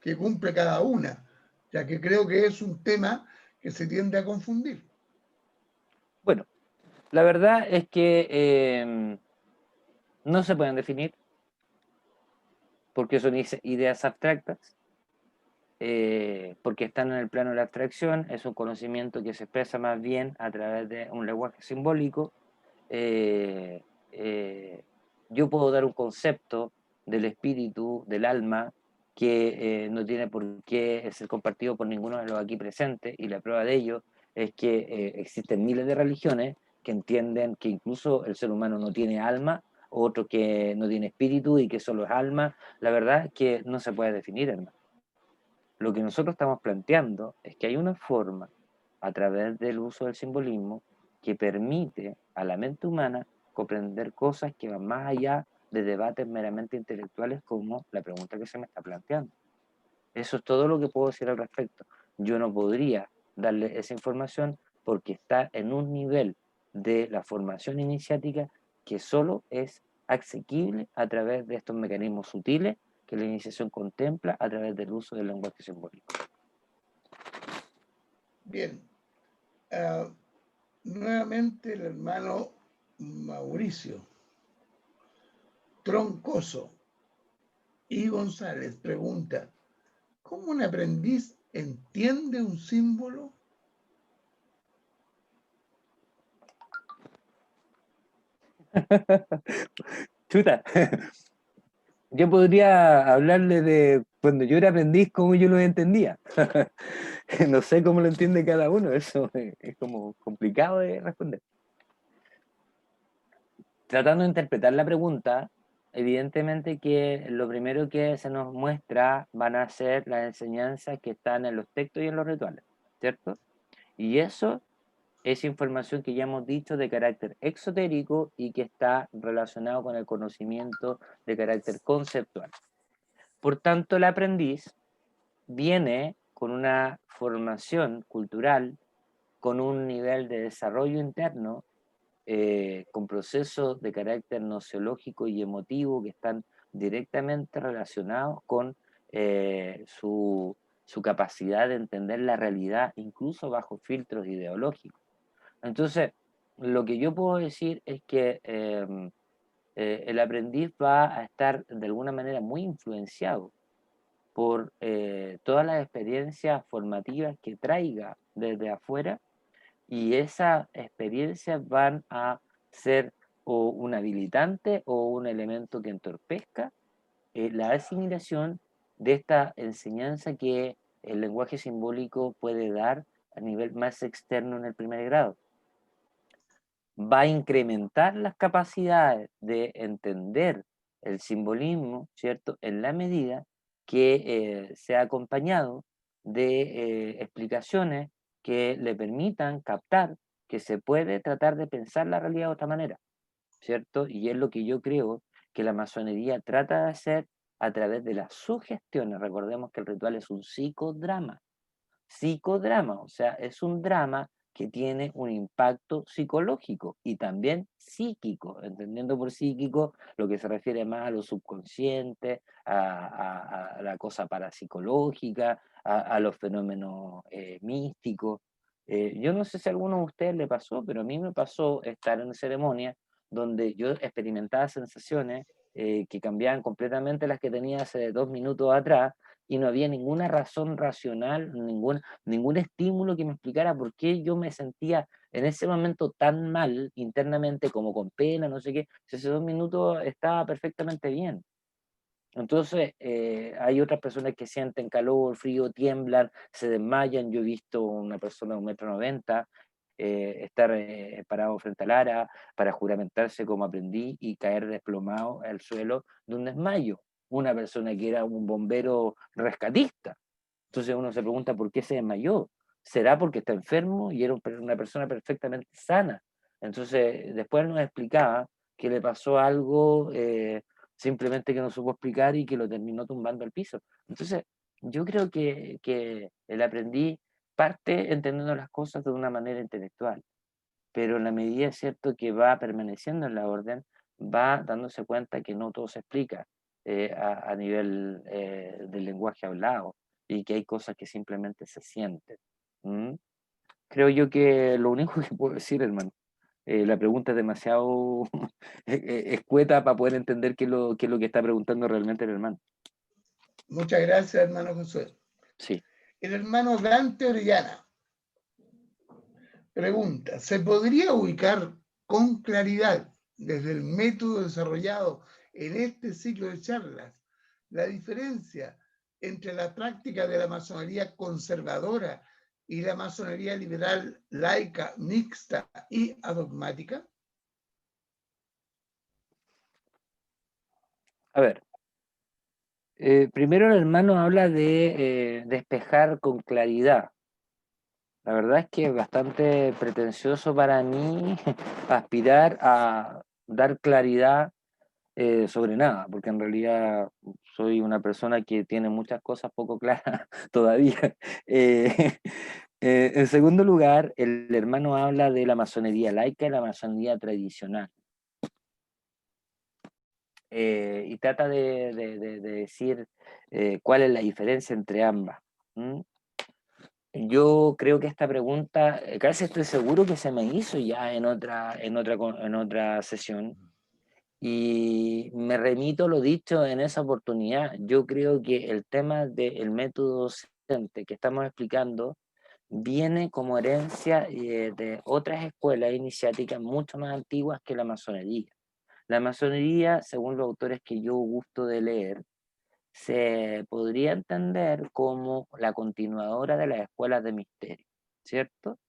que cumple cada una, ya que creo que es un tema que se tiende a confundir.
Bueno, la verdad es que no se pueden definir porque son ideas abstractas, porque están en el plano de la abstracción, es un conocimiento que se expresa más bien a través de un lenguaje simbólico. Yo puedo dar un concepto del espíritu, del alma, que no tiene por qué ser compartido por ninguno de los aquí presentes, y la prueba de ello es que existen miles de religiones que entienden que incluso el ser humano no tiene alma, otro que no tiene espíritu y que solo es alma. La verdad es que no se puede definir, hermano. Lo que nosotros estamos planteando es que hay una forma, a través del uso del simbolismo, que permite a la mente humana comprender cosas que van más allá de debates meramente intelectuales como la pregunta que se me está planteando. Eso es todo lo que puedo decir al respecto. Yo no podría darle esa información porque está en un nivel de la formación iniciática que solo es asequible a través de estos mecanismos sutiles que la iniciación contempla a través del uso del lenguaje simbólico.
Bien, nuevamente el hermano Mauricio Troncoso y González pregunta, ¿cómo un aprendiz entiende un símbolo?
Chuta, yo podría hablarle de cuando yo era aprendiz, cómo yo lo entendía. No sé cómo lo entiende cada uno, eso es como complicado de responder. Tratando de interpretar la pregunta, evidentemente que lo primero que se nos muestra van a ser las enseñanzas que están en los textos y en los rituales, ¿cierto? Y eso es información que ya hemos dicho de carácter exotérico y que está relacionado con el conocimiento de carácter conceptual. Por tanto, el aprendiz viene con una formación cultural, con un nivel de desarrollo interno, con procesos de carácter nociológico y emotivo que están directamente relacionados con su capacidad de entender la realidad, incluso bajo filtros ideológicos. Entonces, lo que yo puedo decir es que el aprendiz va a estar de alguna manera muy influenciado por todas las experiencias formativas que traiga desde afuera, y esas experiencias van a ser o un habilitante o un elemento que entorpezca la asimilación de esta enseñanza que el lenguaje simbólico puede dar a nivel más externo en el primer grado. Va a incrementar las capacidades de entender el simbolismo, ¿cierto?, en la medida que sea acompañado de explicaciones que le permitan captar que se puede tratar de pensar la realidad de otra manera, ¿cierto? Y es lo que yo creo que la masonería trata de hacer a través de las sugestiones. Recordemos que el ritual es un psicodrama, o sea, es un drama que tiene un impacto psicológico y también psíquico, entendiendo por psíquico lo que se refiere más a lo subconsciente, a la cosa parapsicológica, a los fenómenos místicos. Yo no sé si a alguno de ustedes le pasó, pero a mí me pasó estar en ceremonia donde yo experimentaba sensaciones que cambiaban completamente las que tenía hace 2 minutos atrás, y no había ninguna razón racional, ningún estímulo que me explicara por qué yo me sentía en ese momento tan mal internamente, como con pena, no sé qué. Si hace 2 minutos estaba perfectamente bien. Entonces, hay otras personas que sienten calor, frío, tiemblan, se desmayan. Yo he visto una persona de 1,90 m estar parado frente al ara para juramentarse como aprendí y caer desplomado al suelo de un desmayo. Una persona que era un bombero rescatista. Entonces uno se pregunta por qué se desmayó. ¿Será porque está enfermo y era una persona perfectamente sana? Entonces después nos explicaba que le pasó algo simplemente que no supo explicar y que lo terminó tumbando al piso. Entonces yo creo que el aprendiz parte entendiendo las cosas de una manera intelectual, pero en la medida es cierto que va permaneciendo en la orden, va dándose cuenta que no todo se explica a nivel del lenguaje hablado y que hay cosas que simplemente se sienten. ¿Mm? Creo yo que lo único que puedo decir, hermano, la pregunta es demasiado escueta para poder entender qué es lo que está preguntando realmente el hermano.
Muchas gracias, hermano Josué.
Sí.
El hermano Dante Orellana pregunta, ¿se podría ubicar con claridad desde el método desarrollado en este ciclo de charlas la diferencia entre la práctica de la masonería conservadora y la masonería liberal, laica, mixta y adogmática?
A ver, primero el hermano habla de despejar con claridad. La verdad es que es bastante pretencioso para mí aspirar a dar claridad sobre nada, porque en realidad soy una persona que tiene muchas cosas poco claras todavía. Eh, en segundo lugar, el hermano habla de la masonería laica y la masonería tradicional. Y trata de decir cuál es la diferencia entre ambas. ¿Mm? Yo creo que esta pregunta, casi estoy seguro que se me hizo ya en otra sesión, y me remito a lo dicho en esa oportunidad. Yo creo que el tema del método docente que estamos explicando viene como herencia de otras escuelas iniciáticas mucho más antiguas que la masonería. La masonería, según los autores que yo gusto de leer, se podría entender como la continuadora de las escuelas de misterio, ¿cierto?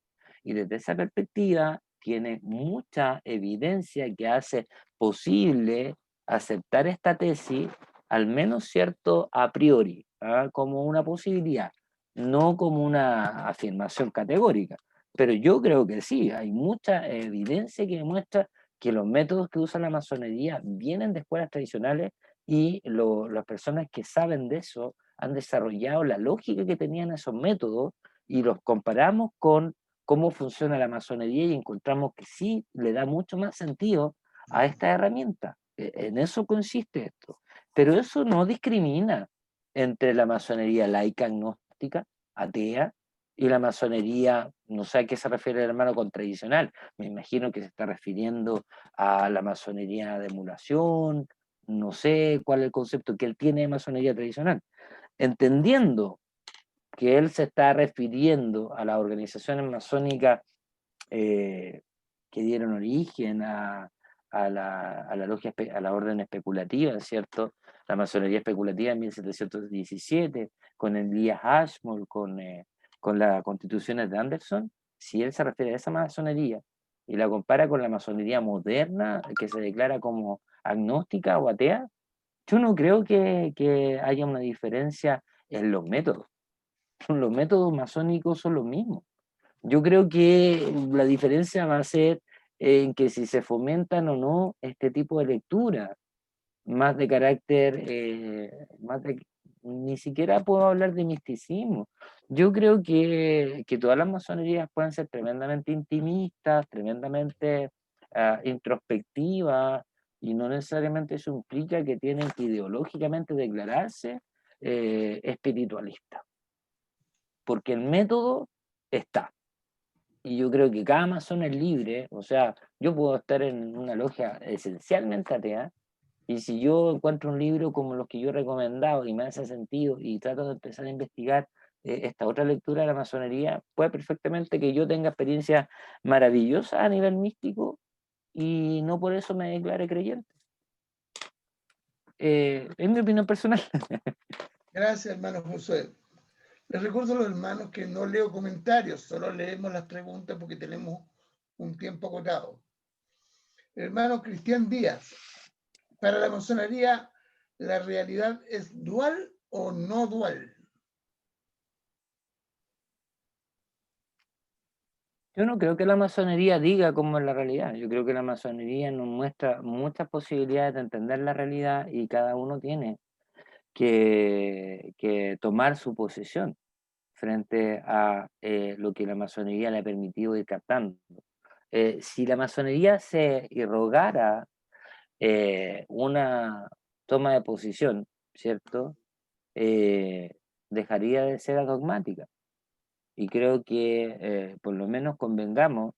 Y desde esa perspectiva tiene mucha evidencia que hace posible aceptar esta tesis, al menos cierto a priori, como una posibilidad, no como una afirmación categórica. Pero yo creo que sí, hay mucha evidencia que demuestra que los métodos que usa la masonería vienen de escuelas tradicionales y las personas que saben de eso han desarrollado la lógica que tenían esos métodos y los comparamos con cómo funciona la masonería y encontramos que sí le da mucho más sentido a esta herramienta. En eso consiste esto. Pero eso no discrimina entre la masonería laica, agnóstica, atea, y la masonería, no sé a qué se refiere el hermano con tradicional. Me imagino que se está refiriendo a la masonería de emulación, no sé cuál es el concepto que él tiene de masonería tradicional. Entendiendo que él se está refiriendo a las organizaciones masónicas que dieron origen a la logia, a la orden especulativa, ¿cierto? La masonería especulativa en 1717, con Elías Ashmole, con las constituciones de Anderson. Si él se refiere a esa masonería y la compara con la masonería moderna, que se declara como agnóstica o atea, yo no creo que haya una diferencia en los métodos. Los métodos masónicos son los mismos. Yo creo que la diferencia va a ser en que si se fomentan o no este tipo de lectura, más de carácter, ni siquiera puedo hablar de misticismo. Yo creo que todas las masonerías pueden ser tremendamente intimistas, tremendamente introspectivas, y no necesariamente eso implica que tienen que ideológicamente declararse espiritualistas, porque el método está. Y yo creo que cada masón es libre, o sea, yo puedo estar en una logia esencialmente atea, y si yo encuentro un libro como los que yo he recomendado y me hace sentido y trato de empezar a investigar esta otra lectura de la masonería, puede perfectamente que yo tenga experiencias maravillosas a nivel místico y no por eso me declare creyente. Es mi opinión personal.
Gracias, hermano Josué. Les recuerdo a los hermanos que no leo comentarios, solo leemos las preguntas porque tenemos un tiempo acotado. El hermano Cristian Díaz, para la masonería, ¿la realidad es dual o no dual?
Yo no creo que la masonería diga cómo es la realidad. Yo creo que la masonería nos muestra muchas posibilidades de entender la realidad y cada uno tiene que tomar su posición frente a lo que la masonería le ha permitido ir captando. Si la masonería se irrogara una toma de posición, ¿cierto? Dejaría de ser adogmática. Y creo que por lo menos convengamos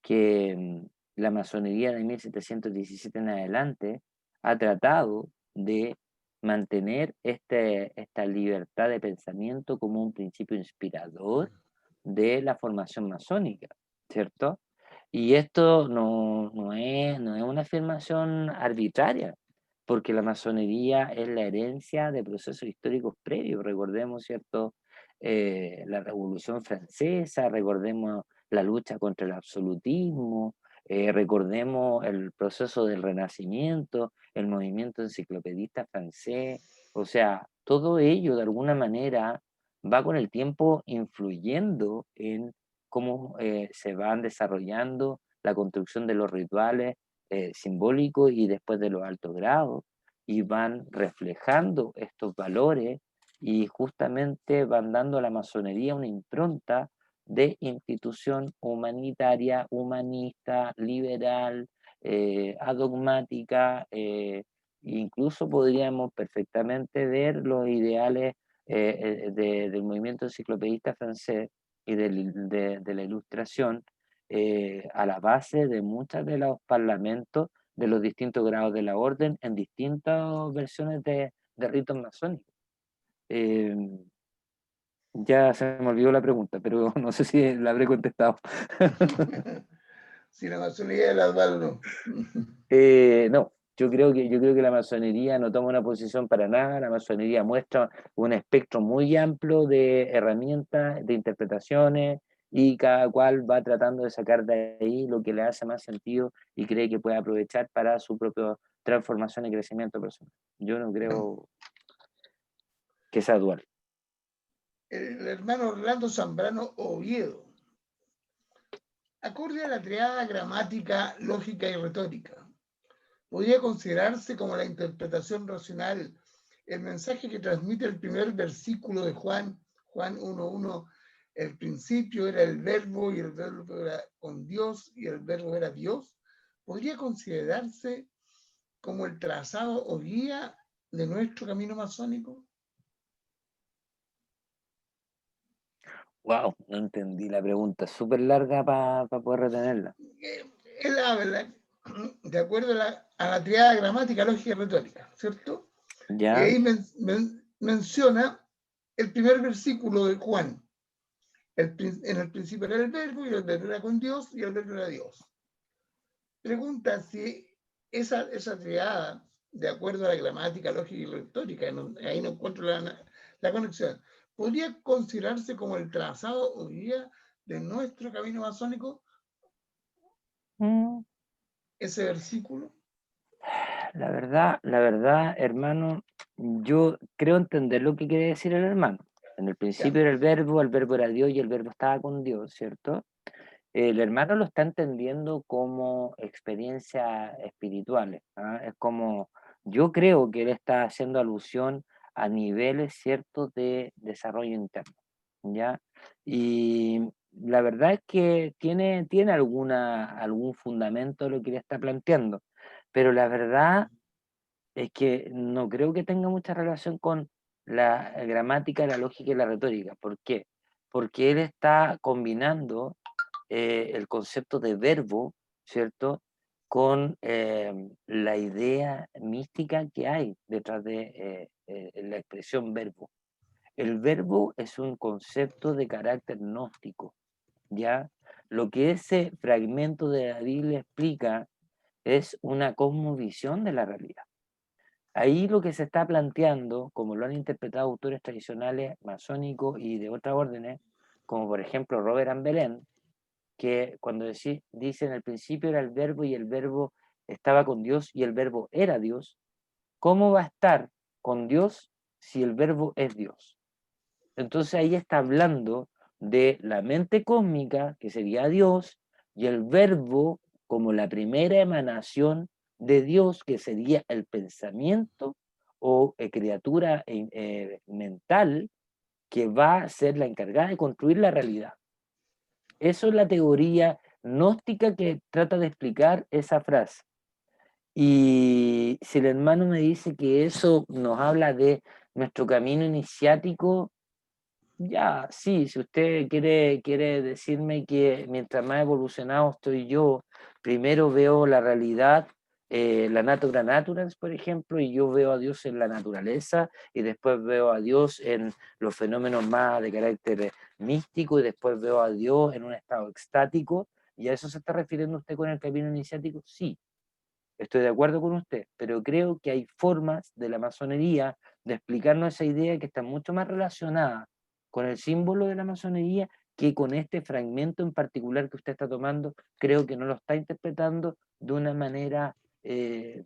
que la masonería de 1717 en adelante ha tratado de mantener esta libertad de pensamiento como un principio inspirador de la formación masónica, ¿cierto? Y esto no es una afirmación arbitraria, porque la masonería es la herencia de procesos históricos previos. Recordemos, ¿cierto? La Revolución Francesa, recordemos la lucha contra el absolutismo, recordemos el proceso del Renacimiento, el movimiento enciclopedista francés. O sea, todo ello de alguna manera va con el tiempo influyendo en cómo se van desarrollando la construcción de los rituales simbólicos y después de los altos grados, y van reflejando estos valores y justamente van dando a la masonería una impronta de institución humanitaria, humanista, liberal, adogmática, incluso podríamos perfectamente ver los ideales del movimiento enciclopedista francés y de la ilustración a la base de muchos de los parlamentos de los distintos grados de la orden en distintas versiones de ritos masónicos. Eh, ya se me olvidó la pregunta, pero no sé si la habré contestado.
Si la masonería era dual, no.
No, yo creo que la masonería no toma una posición para nada. La masonería muestra un espectro muy amplio de herramientas, de interpretaciones, y cada cual va tratando de sacar de ahí lo que le hace más sentido y cree que puede aprovechar para su propia transformación y crecimiento personal. Yo no creo que sea dual.
El hermano Orlando Zambrano Oviedo. Acorde a la triada gramática, lógica y retórica, podría considerarse como la interpretación racional el mensaje que transmite el primer versículo de Juan 1:1. El principio era el verbo y el verbo era con Dios y el verbo era Dios. Podría considerarse como el trazado o guía de nuestro camino masónico.
Wow, no entendí la pregunta, súper larga para poder retenerla.
Él habla de acuerdo a la triada gramática, lógica y retórica, ¿cierto?
¿Ya?
Y ahí menciona el primer versículo de Juan. En el principio era el verbo, y el verbo era con Dios, y el verbo era Dios. Pregunta si esa triada, de acuerdo a la gramática, lógica y retórica, ahí no encuentro la conexión, ¿podría considerarse como el trazado o guía de nuestro camino masónico? Ese versículo.
La verdad, hermano, yo creo entender lo que quiere decir el hermano. En el principio era el verbo era Dios y el verbo estaba con Dios, ¿cierto? El hermano lo está entendiendo como experiencias espirituales, ¿ah? Es como, yo creo que él está haciendo alusión a niveles ciertos de desarrollo interno, ¿ya? Y la verdad es que tiene algún fundamento lo que él está planteando, pero la verdad es que no creo que tenga mucha relación con la gramática, la lógica y la retórica. ¿Por qué? Porque él está combinando el concepto de verbo, ¿cierto? Con la idea mística que hay detrás de la expresión verbo. El verbo es un concepto de carácter gnóstico, ¿ya? Lo que ese fragmento de la Biblia explica es una cosmovisión de la realidad. Ahí lo que se está planteando, como lo han interpretado autores tradicionales masónicos y de otras órdenes, como por ejemplo Robert Ambelén, que cuando dicen al principio era el verbo y el verbo estaba con Dios y el verbo era Dios, ¿cómo va a estar con Dios si el verbo es Dios? Entonces ahí está hablando de la mente cósmica, que sería Dios, y el verbo como la primera emanación de Dios, que sería el pensamiento o criatura mental que va a ser la encargada de construir la realidad. Eso es la teoría gnóstica que trata de explicar esa frase. Y si el hermano me dice que eso nos habla de nuestro camino iniciático, ya, sí, si usted quiere decirme que mientras más evolucionado estoy yo, primero veo la realidad, la natura naturans, por ejemplo, y yo veo a Dios en la naturaleza, y después veo a Dios en los fenómenos más de carácter místico, y después veo a Dios en un estado extático, ¿y a eso se está refiriendo usted con el camino iniciático? Sí. Estoy de acuerdo con usted, pero creo que hay formas de la masonería de explicarnos esa idea que está mucho más relacionada con el símbolo de la masonería que con este fragmento en particular que usted está tomando. Creo que no lo está interpretando de una manera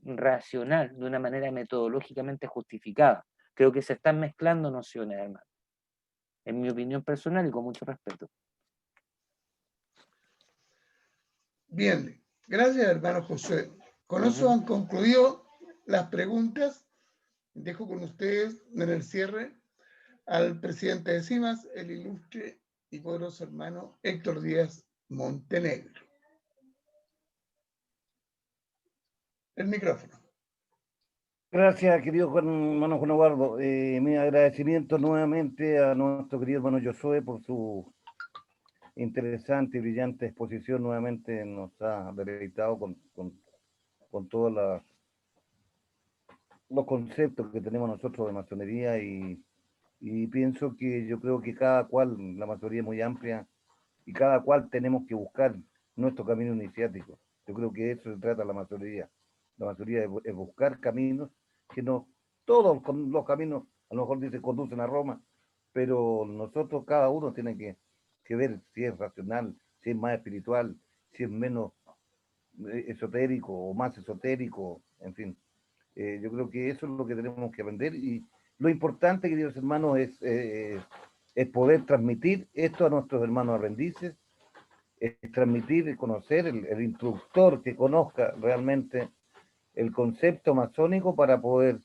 racional, de una manera metodológicamente justificada. Creo que se están mezclando nociones, hermano. En mi opinión personal y con mucho respeto.
Bien, gracias, hermano Josué. Con eso han concluido las preguntas. Dejo con ustedes en el cierre al presidente de CIMAS, el ilustre y poderoso hermano Héctor Díaz Montenegro. El micrófono.
Gracias, querido hermano Juan Eduardo. Mi agradecimiento nuevamente a nuestro querido hermano Josué por su interesante y brillante exposición. Nuevamente nos ha deleitado con todos los conceptos que tenemos nosotros de masonería y pienso que yo creo que cada cual, la masonería es muy amplia y cada cual tenemos que buscar nuestro camino iniciático. Yo creo que de eso se trata la masonería. La masonería es buscar caminos que no, todos los caminos a lo mejor dice conducen a Roma, pero nosotros cada uno tiene que ver si es racional, si es más espiritual, si es menos esotérico o más esotérico, en fin. Yo creo que eso es lo que tenemos que aprender y lo importante, queridos hermanos, es poder transmitir esto a nuestros hermanos aprendices, es transmitir, conocer el instructor que conozca realmente el concepto masónico para poder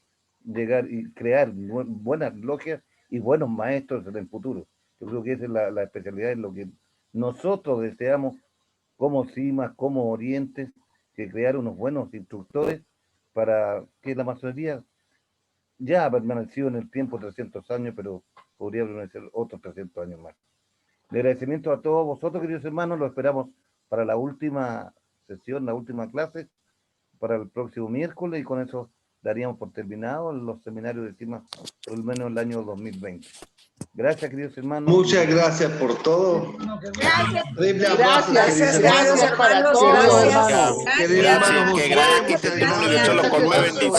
llegar y crear buenas logias y buenos maestros en el futuro. Yo creo que esa es la especialidad en lo que nosotros deseamos como CIMAS, como Orientes, que crear unos buenos instructores para que la masonería ya ha permanecido en el tiempo 300 años, pero podría permanecer otros 300 años más. De agradecimiento a todos vosotros, queridos hermanos, lo esperamos para la última sesión, la última clase, para el próximo miércoles, y con eso daríamos por terminado los seminarios de CIMAS, por lo menos el año 2020. Gracias, queridos hermanos.
Muchas gracias por todo.
Gracias para todos, hermanos.
Querido hermano Josué,
que gracias,
muchas gracias.